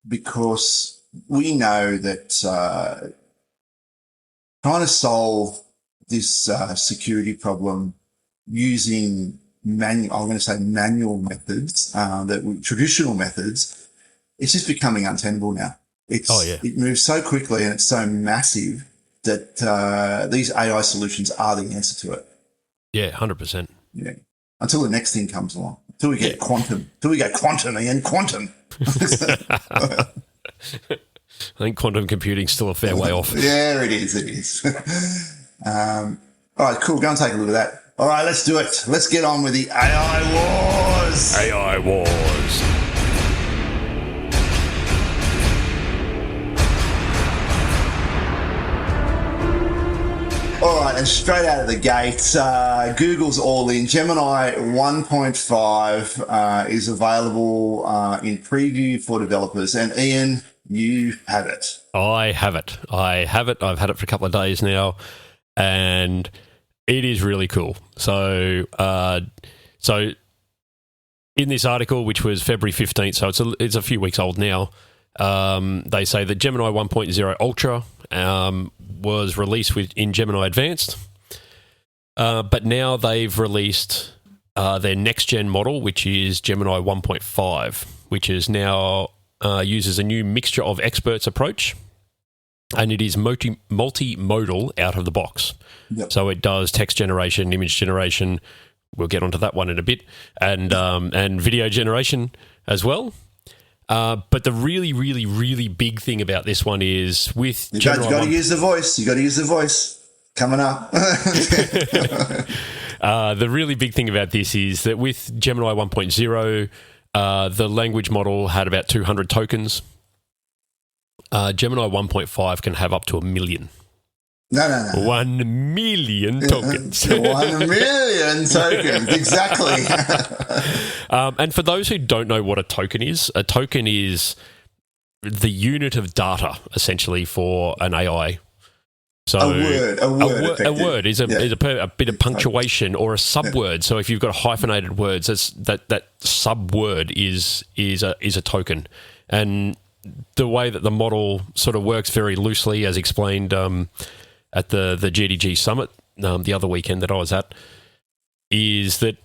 because we know that trying to solve this security problem using manual methods, traditional methods, it's just becoming untenable now. It moves so quickly and it's so massive that these AI solutions are the answer to it. Yeah, 100%. Yeah. Until the next thing comes along. Until we get quantum. Until we get quantum, Ian. Quantum. I think quantum computing's still a fair way off. Yeah, it is. All right, cool. Go and take a look at that. All right, let's do it. Let's get on with the AI wars. AI wars. All right, and straight out of the gate, Google's all in. Gemini 1.5 is available in preview for developers. And Ian, you have it. I have it. I've had it for a couple of days now, and it is really cool. So in this article, which was February 15th, so it's a few weeks old now, they say that Gemini 1.0 Ultra was released in Gemini Advanced, but now they've released their next-gen model, which is Gemini 1.5, which is now uses a new mixture of experts approach, and it is multimodal out of the box. Yep. So it does text generation, image generation. We'll get onto that one in a bit, and video generation as well. But the really, really, really big thing about this one is with you got to use the voice. You got to use the voice coming up. The really big thing about this is that with Gemini 1.0, the language model had about 200 tokens. Gemini 1.5 can have up to 1 million. No. 1 million tokens. 1 million tokens, exactly. And for those who don't know what a token is the unit of data, essentially, for an AI. So a word is a bit of punctuation or a subword. So if you've got hyphenated words, that subword is a token. And the way that the model sort of works very loosely, as explained at the GDG summit the other weekend that I was at, is that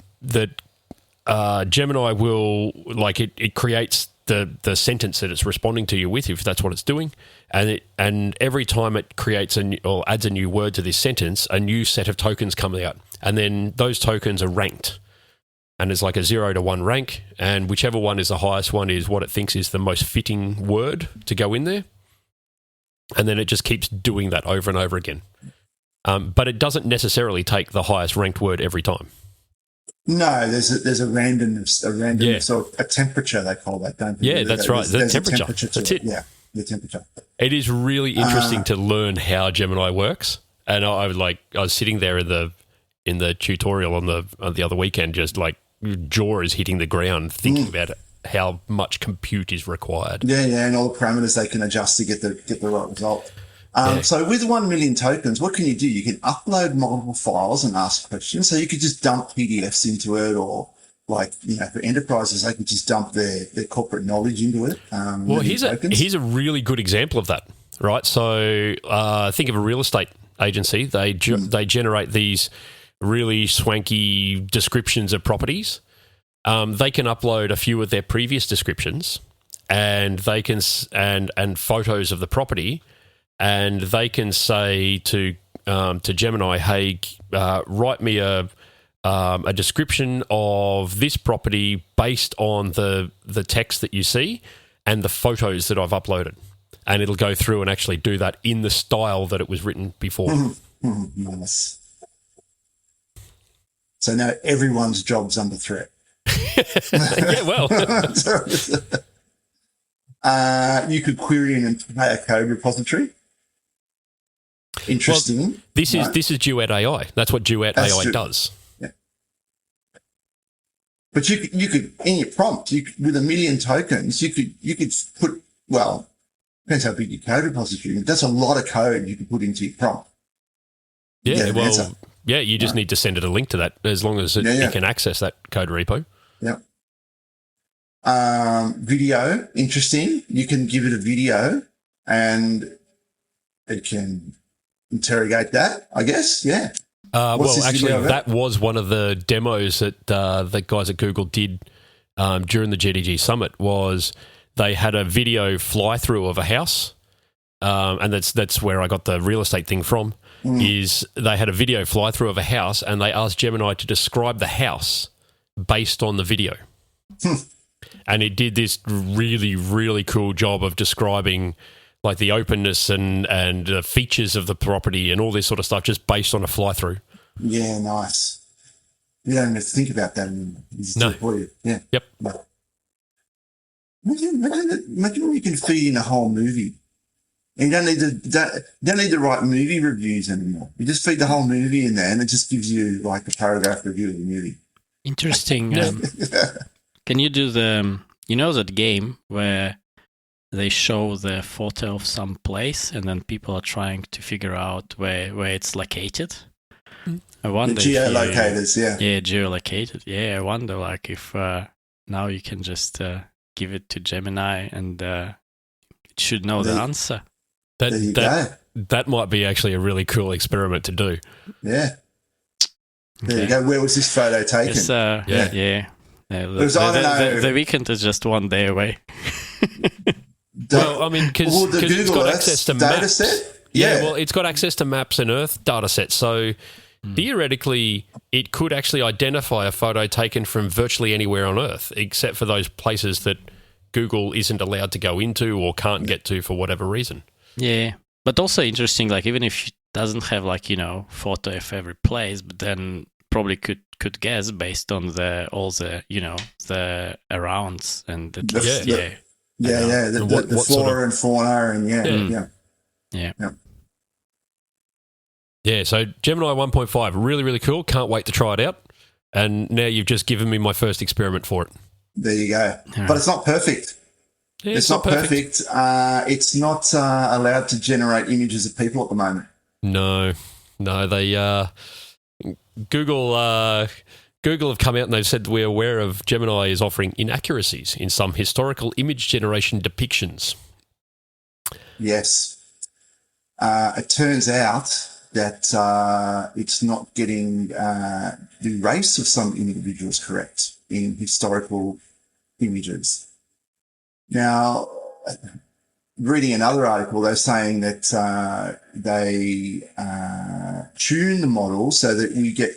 Gemini will, like, it creates the sentence that it's responding to you with, if that's what it's doing, and every time it creates or adds a new word to this sentence, a new set of tokens come out, and then those tokens are ranked, and it's like a 0 to 1 rank, and whichever one is the highest one is what it thinks is the most fitting word to go in there, and then it just keeps doing that over and over again. But it doesn't necessarily take the highest ranked word every time. No, there's a randomness, or a temperature, they call that, don't they? Yeah, that's right. The temperature. That's it. Yeah, the temperature. It is really interesting to learn how Gemini works. And I was sitting there in the tutorial on the other weekend, just like jaw is hitting the ground, thinking about how much compute is required. Yeah, and all the parameters they can adjust to get the right result. So with 1 million tokens, what can you do? You can upload multiple files and ask questions. So you could just dump PDFs into it, or for enterprises, they can just dump their corporate knowledge into it. Well, here's a really good example of that, right? So think of a real estate agency. They generate these really swanky descriptions of properties. They can upload a few of their previous descriptions, and they can and photos of the property. And they can say to Gemini, "Hey, write me a description of this property based on the text that you see and the photos that I've uploaded," and it'll go through and actually do that in the style that it was written before. Nice. So now everyone's job's under threat. Yeah, well, you could query an entire code repository. Interesting. Well, this is Duet AI. That's what Duet AI does. Yeah. But you could in your prompt, with 1 million tokens, you could put, well, depends how big your code repository is. That's a lot of code you could put into your prompt. Yeah, you just need to send it a link to that, as long as it can access that code repo. Yeah. Video, interesting. You can give it a video and it can interrogate that, I guess. Yeah. Well, actually, that was one of the demos that the guys at Google did during the GDG Summit. Was they had a video fly through of a house, and that's where I got the real estate thing from. Is they had a video fly through of a house, and they asked Gemini to describe the house based on the video, and it did this really, really cool job of describing like the openness and features of the property and all this sort of stuff, just based on a fly through. Yeah, nice. You don't even have to think about that. For you. Yeah. Yep. No. Imagine when you can feed in a whole movie. And you don't need to write movie reviews anymore. You just feed the whole movie in there, and it just gives you like a paragraph review of the movie. Interesting. Can you do that game where they show the photo of some place, and then people are trying to figure out where it's located? I wonder. The geolocators, Yeah, geolocated. Yeah, I wonder if now you can just give it to Gemini and it should know the answer. That might be actually a really cool experiment to do. Yeah. There you go. Where was this photo taken? Yeah. The weekend is just one day away. Well, I mean, because it's got access to data maps. Set? Yeah, well, it's got access to maps and Earth data sets. So theoretically, it could actually identify a photo taken from virtually anywhere on Earth, except for those places that Google isn't allowed to go into or can't get to for whatever reason. Yeah, but also interesting, even if it doesn't have photo of every place, but then probably could guess based on all the the arounds and the flora and fauna and Yeah, so Gemini 1.5, really, really cool. Can't wait to try it out. And now you've just given me my first experiment for it. There you go. But it's not perfect. Yeah, it's not perfect. It's not allowed to generate images of people at the moment. No, they Google have come out and they've said we're aware of Gemini is offering inaccuracies in some historical image generation depictions. Yes. It turns out that it's not getting the race of some individuals correct in historical images. Now, reading another article, they're saying that they tune the model so that you get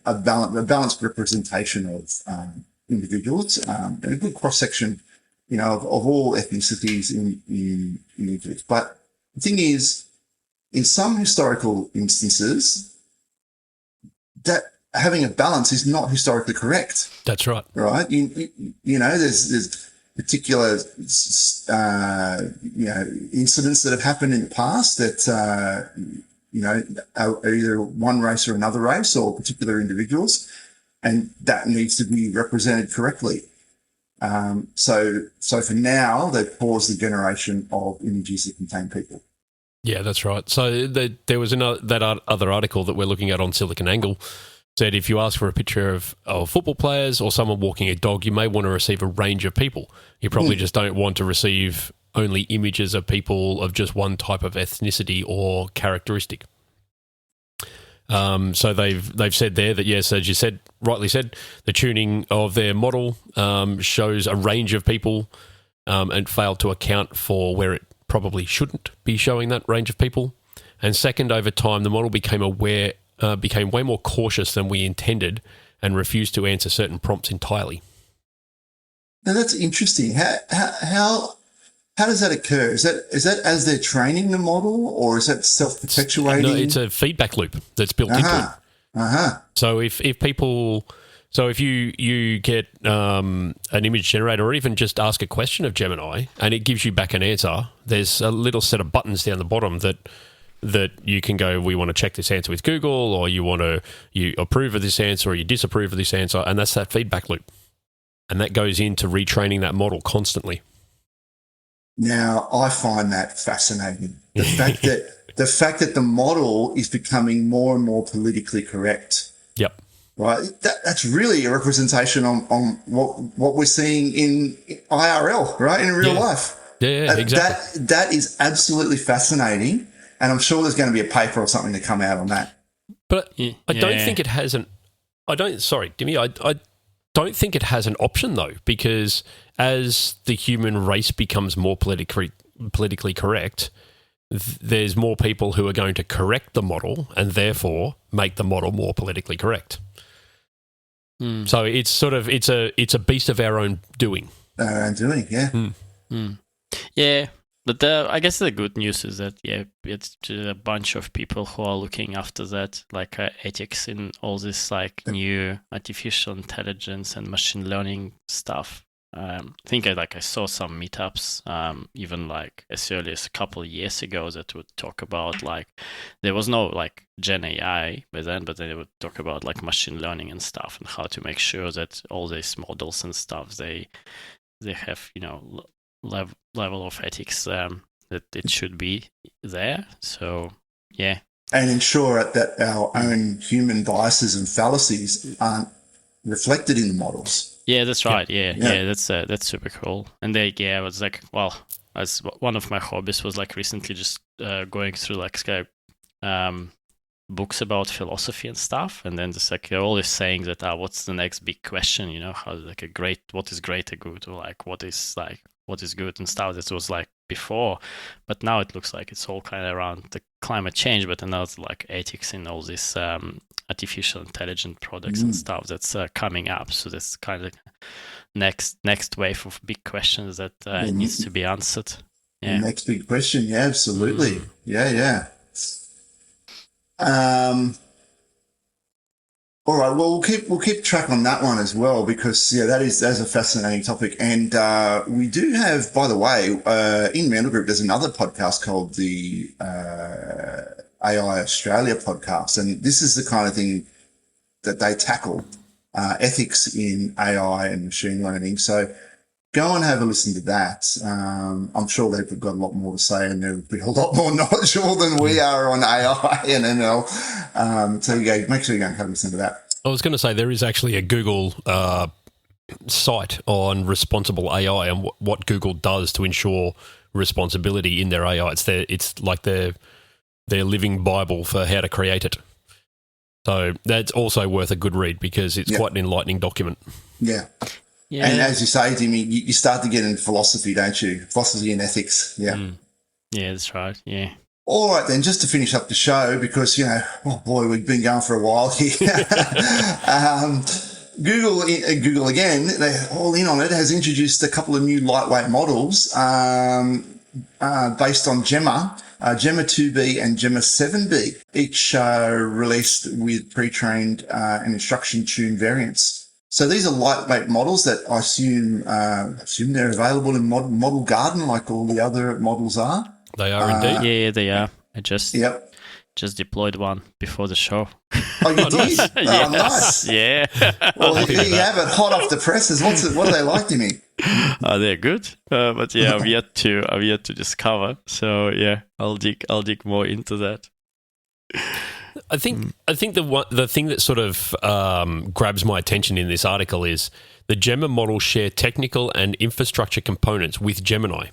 a balanced representation of individuals and a good cross-section, of all ethnicities in Egypt. But the thing is, in some historical instances, that having a balance is not historically correct. That's right. Right? There's particular, incidents that have happened in the past that, are either one race or another race or particular individuals, and that needs to be represented correctly. So for now, they've paused the generation of images that contain people. Yeah, that's right. So there was that other article that we're looking at on SiliconANGLE said if you ask for a picture of football players or someone walking a dog, you may want to receive a range of people. You probably just don't want to receive only images of people of just one type of ethnicity or characteristic. So they've said there that, yes, as you rightly said, the tuning of their model shows a range of people and failed to account for where it probably shouldn't be showing that range of people. And second, over time, the model became way more cautious than we intended and refused to answer certain prompts entirely. Now that's interesting. How does that occur? Is that as they're training the model, or is that self-perpetuating? No, it's a feedback loop that's built into it. So if you get an image generator, or even just ask a question of Gemini and it gives you back an answer, there's a little set of buttons down the bottom that you can go, we want to check this answer with Google, or you approve of this answer, or you disapprove of this answer, and that's that feedback loop. And that goes into retraining that model constantly. Now, I find that fascinating. The fact that the model is becoming more and more politically correct. Yep. Right. That's really a representation on what we're seeing in IRL, right? In real life. Yeah, exactly. That is absolutely fascinating. And I'm sure there's going to be a paper or something to come out on that. But I don't think it has I don't think it has an option, though, because as the human race becomes more politically correct, there's more people who are going to correct the model and therefore make the model more politically correct. So it's sort of it's a beast of our own doing. Yeah. Yeah, but I guess the good news is that it's a bunch of people who are looking after that, like ethics in all this like new artificial intelligence and machine learning stuff. I think I saw some meetups, even like as early as a couple of years ago, that would talk about like there was no like Gen AI by then, but they would talk about like machine learning and stuff and how to make sure that all these models and stuff they have level of ethics that it should be there. So yeah, and ensure that our own human biases and fallacies aren't reflected in the models. Yeah, that's right. Yeah, that's super cool. And I was like, well, as one of my hobbies was like recently just going through like books about philosophy and stuff, and then just like they're always saying that what's the next big question? How like what is greater good, or like what is good and stuff. That was like before, but now it looks like it's all kind of around the climate change, but now it's like ethics in all this artificial intelligent products and stuff that's coming up. So that's kind of next wave of big questions that needs to be answered. Yeah. The next big question. Yeah, absolutely. Yeah. All right. Well, we'll keep track on that one as well, because that's a fascinating topic. And we do have, by the way, in Mental Group, there's another podcast called the AI Australia podcast, and this is the kind of thing that they tackle, ethics in AI and machine learning. So go and have a listen to that. I'm sure they've got a lot more to say, and they'll be a lot more knowledgeable than we are on AI and ML. So make sure you go and have a listen to that. I was going to say there is actually a Google site on responsible AI and what Google does to ensure responsibility in their AI. It's like their living Bible for how to create it. So that's also worth a good read, because it's quite an enlightening document. Yeah. Yeah. And as you say, Timmy, you start to get into philosophy, don't you? Philosophy and ethics. Yeah. Yeah, that's right. Yeah. All right, then, just to finish up the show, because, oh boy, we've been going for a while here. Google again, they're all in on it, has introduced a couple of new lightweight models based on Gemma. Gemma 2B and Gemma 7B, each released with pre-trained and instruction-tuned variants. So these are lightweight models that I assume they're available in Model Garden like all the other models are. They are indeed. Yeah, they are. I just deployed one before the show. Oh, you did? Yes. Oh, nice. Yeah. Well, here you have it, hot off the presses. What are they like, Timmy? They're good, but yeah, I've yet to discover. So yeah, I'll dig more into that. I think the thing that sort of grabs my attention in this article is the Gemma models share technical and infrastructure components with Gemini.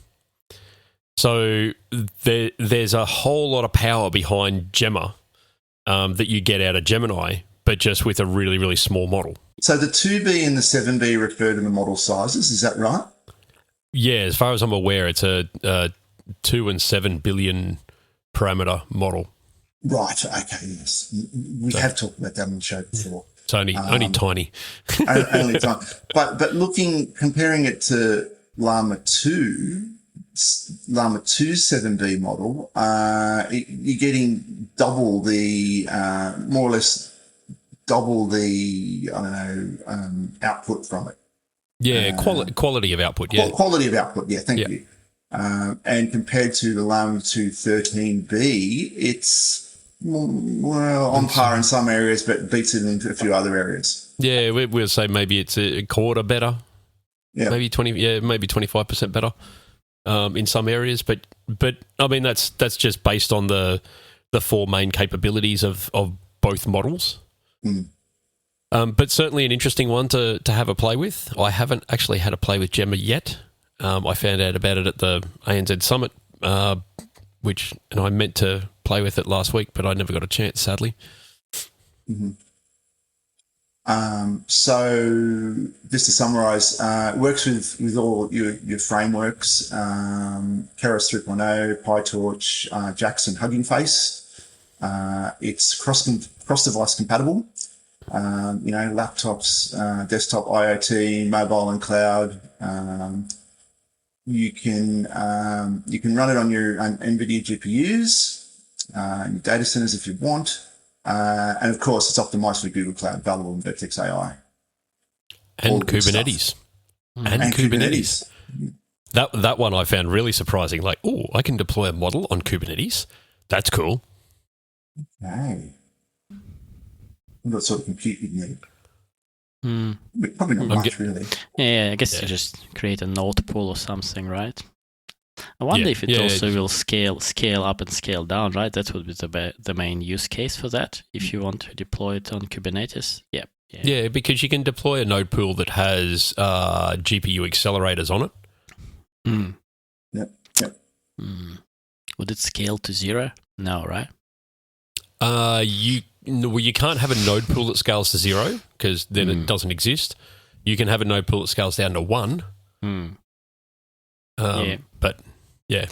So there's a whole lot of power behind Gemma that you get out of Gemini, but just with a really, really small model. So the 2B and the 7B refer to the model sizes, is that right? Yeah, as far as I'm aware, it's a 2 and 7 billion parameter model. Right, okay, yes. We have talked about that on the show before. It's only tiny. Only tiny. But comparing it to Llama 2 7B model, you're getting double the, more or less double the, output from it. Yeah, quality of output, yeah. Quality of output, yeah, thank you. And compared to the Llama 2 13B, it's, on par in some areas, but beats it in a few other areas. Yeah, we'll say maybe it's a quarter better. Yeah. Maybe 25% better. In some areas, but I mean that's just based on the four main capabilities of both models. But certainly an interesting one to have a play with. I haven't actually had a play with Gemma yet. I found out about it at the ANZ Summit, which I meant to play with it last week, but I never got a chance, sadly. So just to summarise, works with all your frameworks, Keras 3.0, PyTorch, Jackson, Hugging Face. It's cross-device compatible. Laptops, desktop, IoT, mobile and cloud. You can run it on your NVIDIA GPUs, your data centers if you want. And of course, it's optimized for Google Cloud, available in Vertex AI. And Kubernetes. And Kubernetes. That one I found really surprising. Like, I can deploy a model on Kubernetes. That's cool. Okay. What sort of compute you need? Probably not much, really. Yeah, I guess you just create a node pool or something, right? I wonder if it also will scale up and scale down, right? That would be the main use case for that, if you want to deploy it on Kubernetes. Yeah, because you can deploy a node pool that has GPU accelerators on it. Yep. Would it scale to 0? No, right? You can't have a node pool that scales to 0 because then it doesn't exist. You can have a node pool that scales down to 1. But yeah.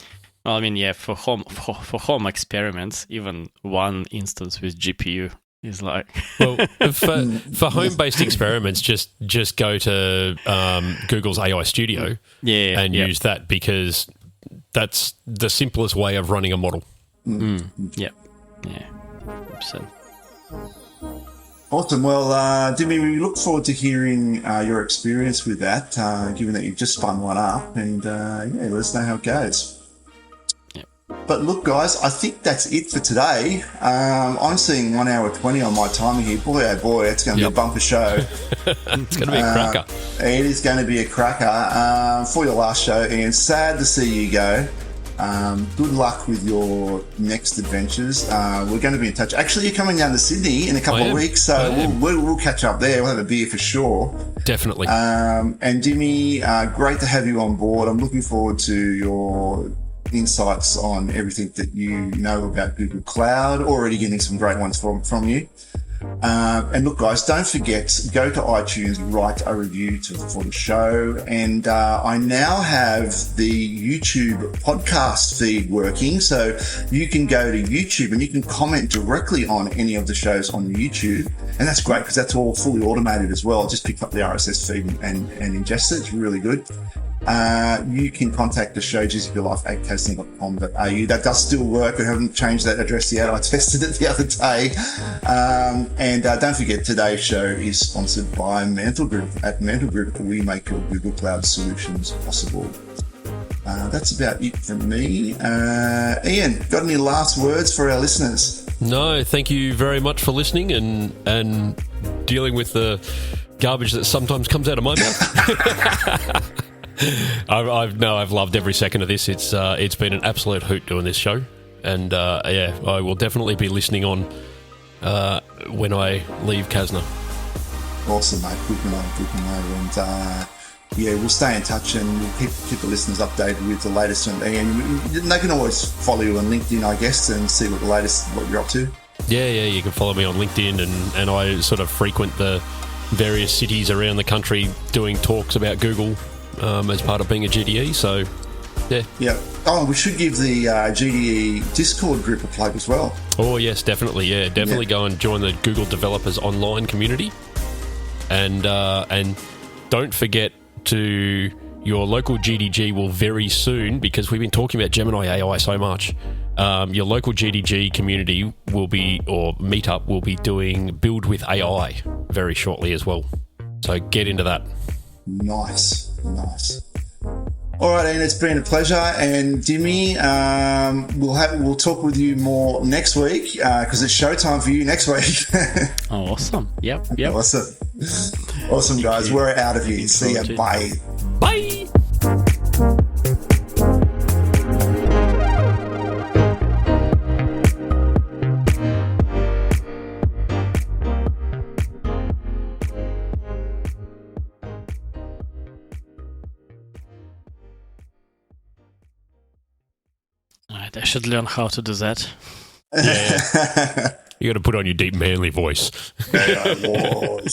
Well, I mean, for home experiments, even one instance with GPU is like. Well, for home-based experiments, just go to Google's AI Studio and use that, because that's the simplest way of running a model. Yeah. 100%. Awesome. Well, Dimmy, we look forward to hearing your experience with that, given that you've just spun one up, and let us know how it goes. Yep. But look, guys, I think that's it for today. I'm seeing 1 hour 20 on my timer here. Boy, oh boy, it's going to be a bumper show. It's going to be a cracker. It is going to be a cracker for your last show, and sad to see you go. Good luck with your next adventures. We're going to be in touch. Actually, you're coming down to Sydney in a couple of weeks, so we'll catch up there. We'll have a beer for sure. Definitely. And Dimmy, great to have you on board. I'm looking forward to your insights on everything that you know about Google Cloud. Already getting some great ones from you. And look, guys, don't forget, go to iTunes, write a review for the show. And I now have the YouTube podcast feed working. So you can go to YouTube and you can comment directly on any of the shows on YouTube. And that's great because that's all fully automated as well. Just pick up the RSS feed and ingest it. It's really good. You can contact the show, gcplife@casting.com.au. That does still work. We haven't changed that address yet. I tested it the other day. And don't forget, today's show is sponsored by Mantle Group. At Mantle Group, we make your Google Cloud solutions possible. That's about it from me. Ian, got any last words for our listeners? No, thank you very much for listening and dealing with the garbage that sometimes comes out of my mouth. I've loved every second of this. It's been an absolute hoot doing this show, and I will definitely be listening on when I leave Casna. Awesome, mate. Good to know. And we'll stay in touch and we'll keep the listeners updated with the latest. And they can always follow you on LinkedIn, I guess, and see what you're up to. Yeah, you can follow me on LinkedIn, and I sort of frequent the various cities around the country doing talks about Google. As part of being a GDE, so yeah. Yeah. Oh, we should give the GDE Discord group a plug as well. Oh yes, definitely. Yeah, definitely go and join the Google Developers Online community, and don't forget to your local GDG will very soon, because we've been talking about Gemini AI so much. Your local GDG community will be, or meetup will be doing Build with AI very shortly as well. So get into that. Nice. All right, Ian, it's been a pleasure. And Dimmy, we'll talk with you more next week because it's showtime for you next week. Oh, awesome. Yep. Awesome, guys. We're out of here. See ya. Bye. Bye. I should learn how to do that. Yeah. You got to put on your deep manly voice. AI Wars.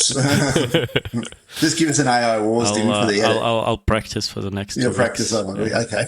Just give us an AI Wars for the edit. I'll practice for the next 2 You'll weeks. practice on one week. Okay.